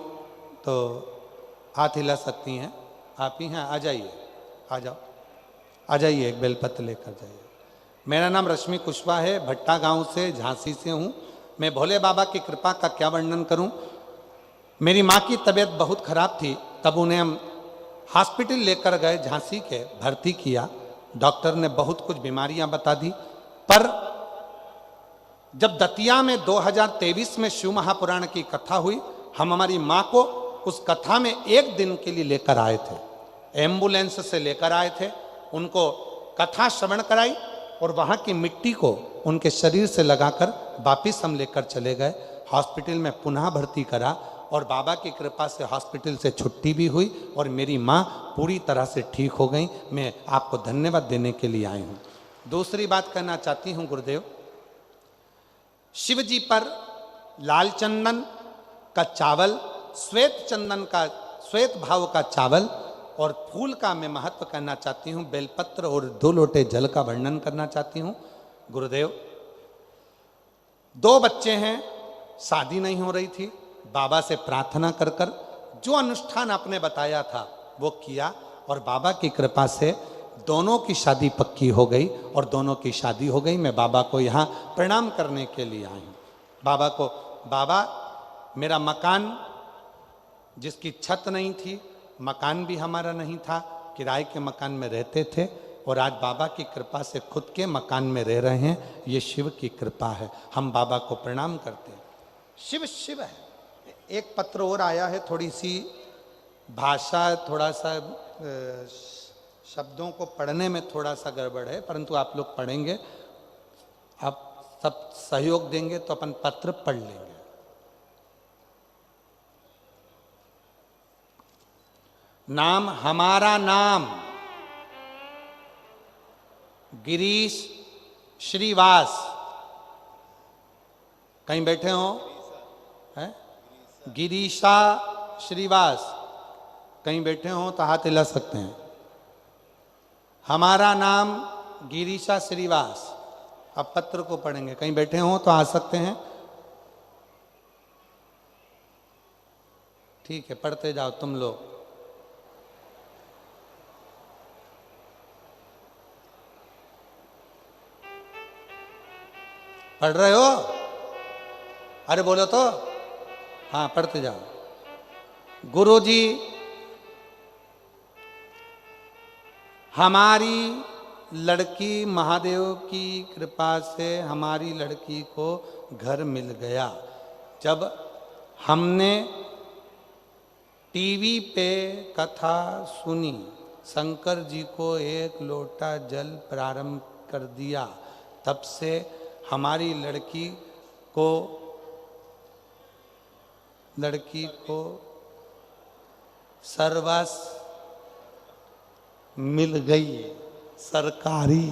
तो हाथ हिला सकती हैं, आप ही हैं, आ जाइए, आ जाओ, आ जाइए, एक बेलपत्र लेकर जाइए। मेरा नाम रश्मि कुशवाहा है, भट्टा गांव से, झांसी से हूँ। मैं भोले बाबा की कृपा का क्या वर्णन करूँ। मेरी माँ की तबीयत बहुत खराब थी, तब उन्हें हम हॉस्पिटल लेकर गए, झांसी के भर्ती किया। डॉक्टर ने बहुत कुछ बीमारियां बता दी, पर जब दतिया में 2023 में शिव महापुराण की कथा हुई, हम हमारी माँ को उस कथा में 1 दिन के लिए लेकर आए थे, एम्बुलेंस से लेकर आए थे, उनको कथा श्रवण कराई और वहाँ की मिट्टी को उनके शरीर से लगाकर वापिस हम लेकर चले गए। हॉस्पिटल में पुनः भर्ती करा और बाबा की कृपा से हॉस्पिटल से छुट्टी भी हुई और मेरी माँ पूरी तरह से ठीक हो गई। मैं आपको धन्यवाद देने के लिए आई हूँ। दूसरी बात कहना चाहती हूँ, गुरुदेव, शिव जी पर लाल चंदन का चावल, श्वेत चंदन का, श्वेत भाव का चावल और फूल का मैं महत्व कहना चाहती हूँ। बेलपत्र और 2 लोटे जल का वर्णन करना चाहती हूँ। गुरुदेव, 2 बच्चे हैं, शादी नहीं हो रही थी, बाबा से प्रार्थना कर कर जो अनुष्ठान आपने बताया था वो किया और बाबा की कृपा से दोनों की शादी पक्की हो गई और दोनों की शादी हो गई। मैं बाबा को यहाँ प्रणाम करने के लिए आई हूँ। बाबा को, बाबा, मेरा मकान जिसकी छत नहीं थी, मकान भी हमारा नहीं था, किराए के मकान में रहते थे और आज बाबा की कृपा से खुद के मकान में रह रहे हैं। ये शिव की कृपा है, हम बाबा को प्रणाम करते हैं। शिव शिव है। एक पत्र और आया है, थोड़ी सी भाषा, थोड़ा सा शब्दों को पढ़ने में थोड़ा सा गड़बड़ है, परंतु आप लोग पढ़ेंगे। आप सब सहयोग देंगे तो अपन पत्र पढ़ लेंगे। नाम हमारा नाम गिरीश श्रीवास। कहीं बैठे हो हैं? गिरीशा श्रीवास कहीं बैठे हो तो हाथ हिला सकते हैं। हमारा नाम गिरीशा श्रीवास। अब पत्र को पढ़ेंगे, कहीं बैठे हो तो आ सकते हैं। ठीक है, पढ़ते जाओ तुम लोग। पढ़ रहे हो? अरे बोलो तो। हाँ, पढ़ते जाओ। गुरुजी, हमारी लड़की महादेव की कृपा से हमारी लड़की को घर मिल गया। जब हमने टीवी पे कथा सुनी, शंकर जी को एक लोटा जल प्रारंभ कर दिया, तब से हमारी लड़की को सर्वस्व मिल गई। सरकारी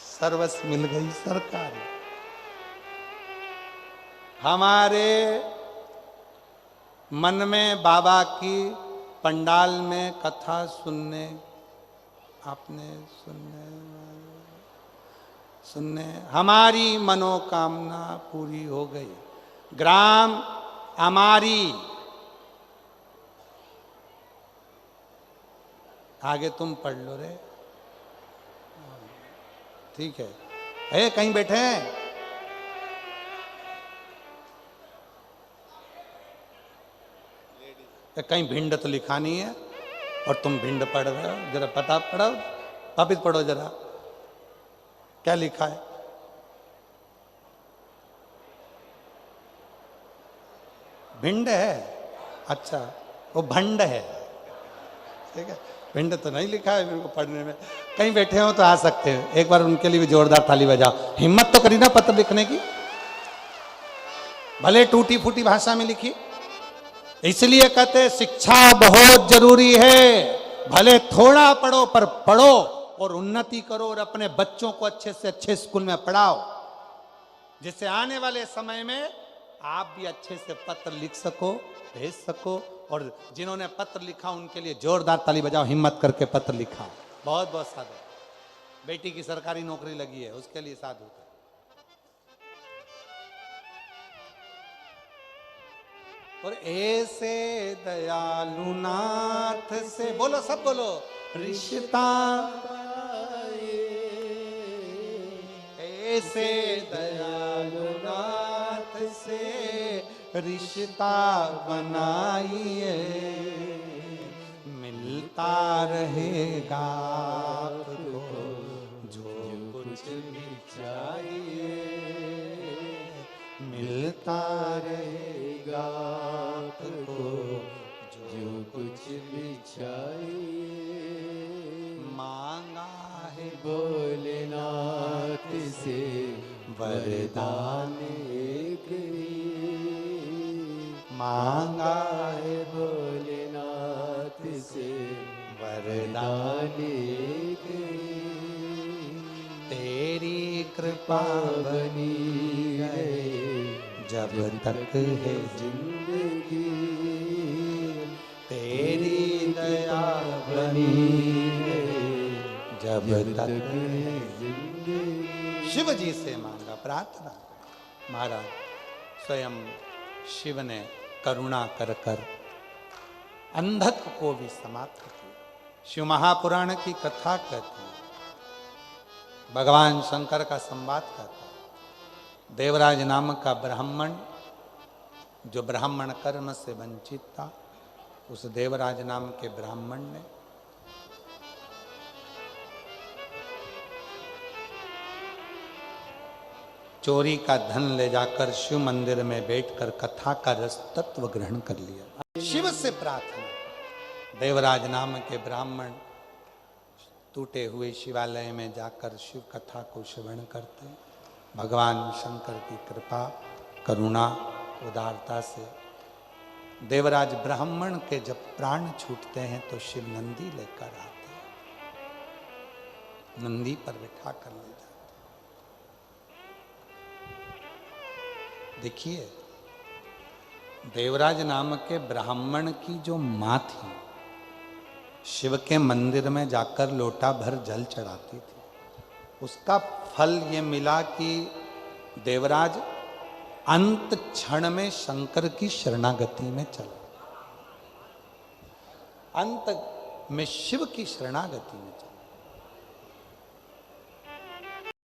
सर्वस्व मिल गई सरकारी। हमारे मन में बाबा की पंडाल में कथा सुनने हमारी मनोकामना पूरी हो गई। ग्राम अमारी, आगे तुम पढ़ लो रे। ठीक है, कहीं बैठे हैं? कहीं भिंड तो लिखा नहीं है और तुम भिंड पढ़ रहे हो। जरा पता पढ़ो, वापिस पढ़ो जरा, क्या लिखा है? भिंड है? अच्छा, वो भंड है। ठीक है, भिंड तो नहीं लिखा है मेरे को पढ़ने में। कहीं बैठे हो तो आ सकते हो, एक बार उनके लिए भी जोरदार ताली बजाओ। हिम्मत तो करी ना पत्र लिखने की, भले टूटी फूटी भाषा में लिखी। इसलिए कहते शिक्षा बहुत जरूरी है। भले थोड़ा पढ़ो पर पढ़ो और उन्नति करो और अपने बच्चों को अच्छे से अच्छे स्कूल में पढ़ाओ, जिससे आने वाले समय में आप भी अच्छे से पत्र लिख सको, भेज सको। और जिन्होंने पत्र लिखा उनके लिए जोरदार ताली बजाओ, हिम्मत करके पत्र लिखा। बहुत बहुत साधु। बेटी की सरकारी नौकरी लगी है, उसके लिए साधु। और ऐसे दयालु नाथ से, बोलो सब बोलो, रिश्ता ऐसे दयालु नाथ से रिश्ता बनाइए, मिलता रहेगा आपको जो कुछ भी चाहिए, मिलता रहेगा आपको जो कुछ भी चाहिए। मांगा है भोलेनाथ से वरदान एक ही, मांगा है भोलेनाथ से वरदान एक ही। तेरी कृपा बनी रहे जब तक है जिंदगी, तेरी दया बनी रहे जब तक है जिंदगी। शिव जी से मांगा, प्रार्थना। महाराज स्वयं शिव ने करुणा कर कर अंधत्व को भी समाप्त किया। शिव महापुराण की कथा कहती है, भगवान शंकर का संवाद कहता है। देवराज नामक का ब्राह्मण, जो ब्राह्मण कर्म से वंचित था, उस देवराज नाम के ब्राह्मण ने चोरी का धन ले जाकर शिव मंदिर में बैठकर कथा का रस तत्व ग्रहण कर लिया। शिव से प्रार्थना, देवराज नाम के ब्राह्मण टूटे हुए शिवालय में जाकर शिव कथा को श्रवण करते हैं। भगवान शंकर की कृपा करुणा उदारता से देवराज ब्राह्मण के जब प्राण छूटते हैं तो शिव नंदी लेकर आते हैं, नंदी पर बिठा कर ले जाते। देखिए, देवराज नाम के ब्राह्मण की जो मां थी, शिव के मंदिर में जाकर लोटा भर जल चढ़ाती थी। उसका फल ये मिला कि देवराज अंत क्षण में शंकर की शरणागति में चला, अंत में शिव की शरणागति में चला।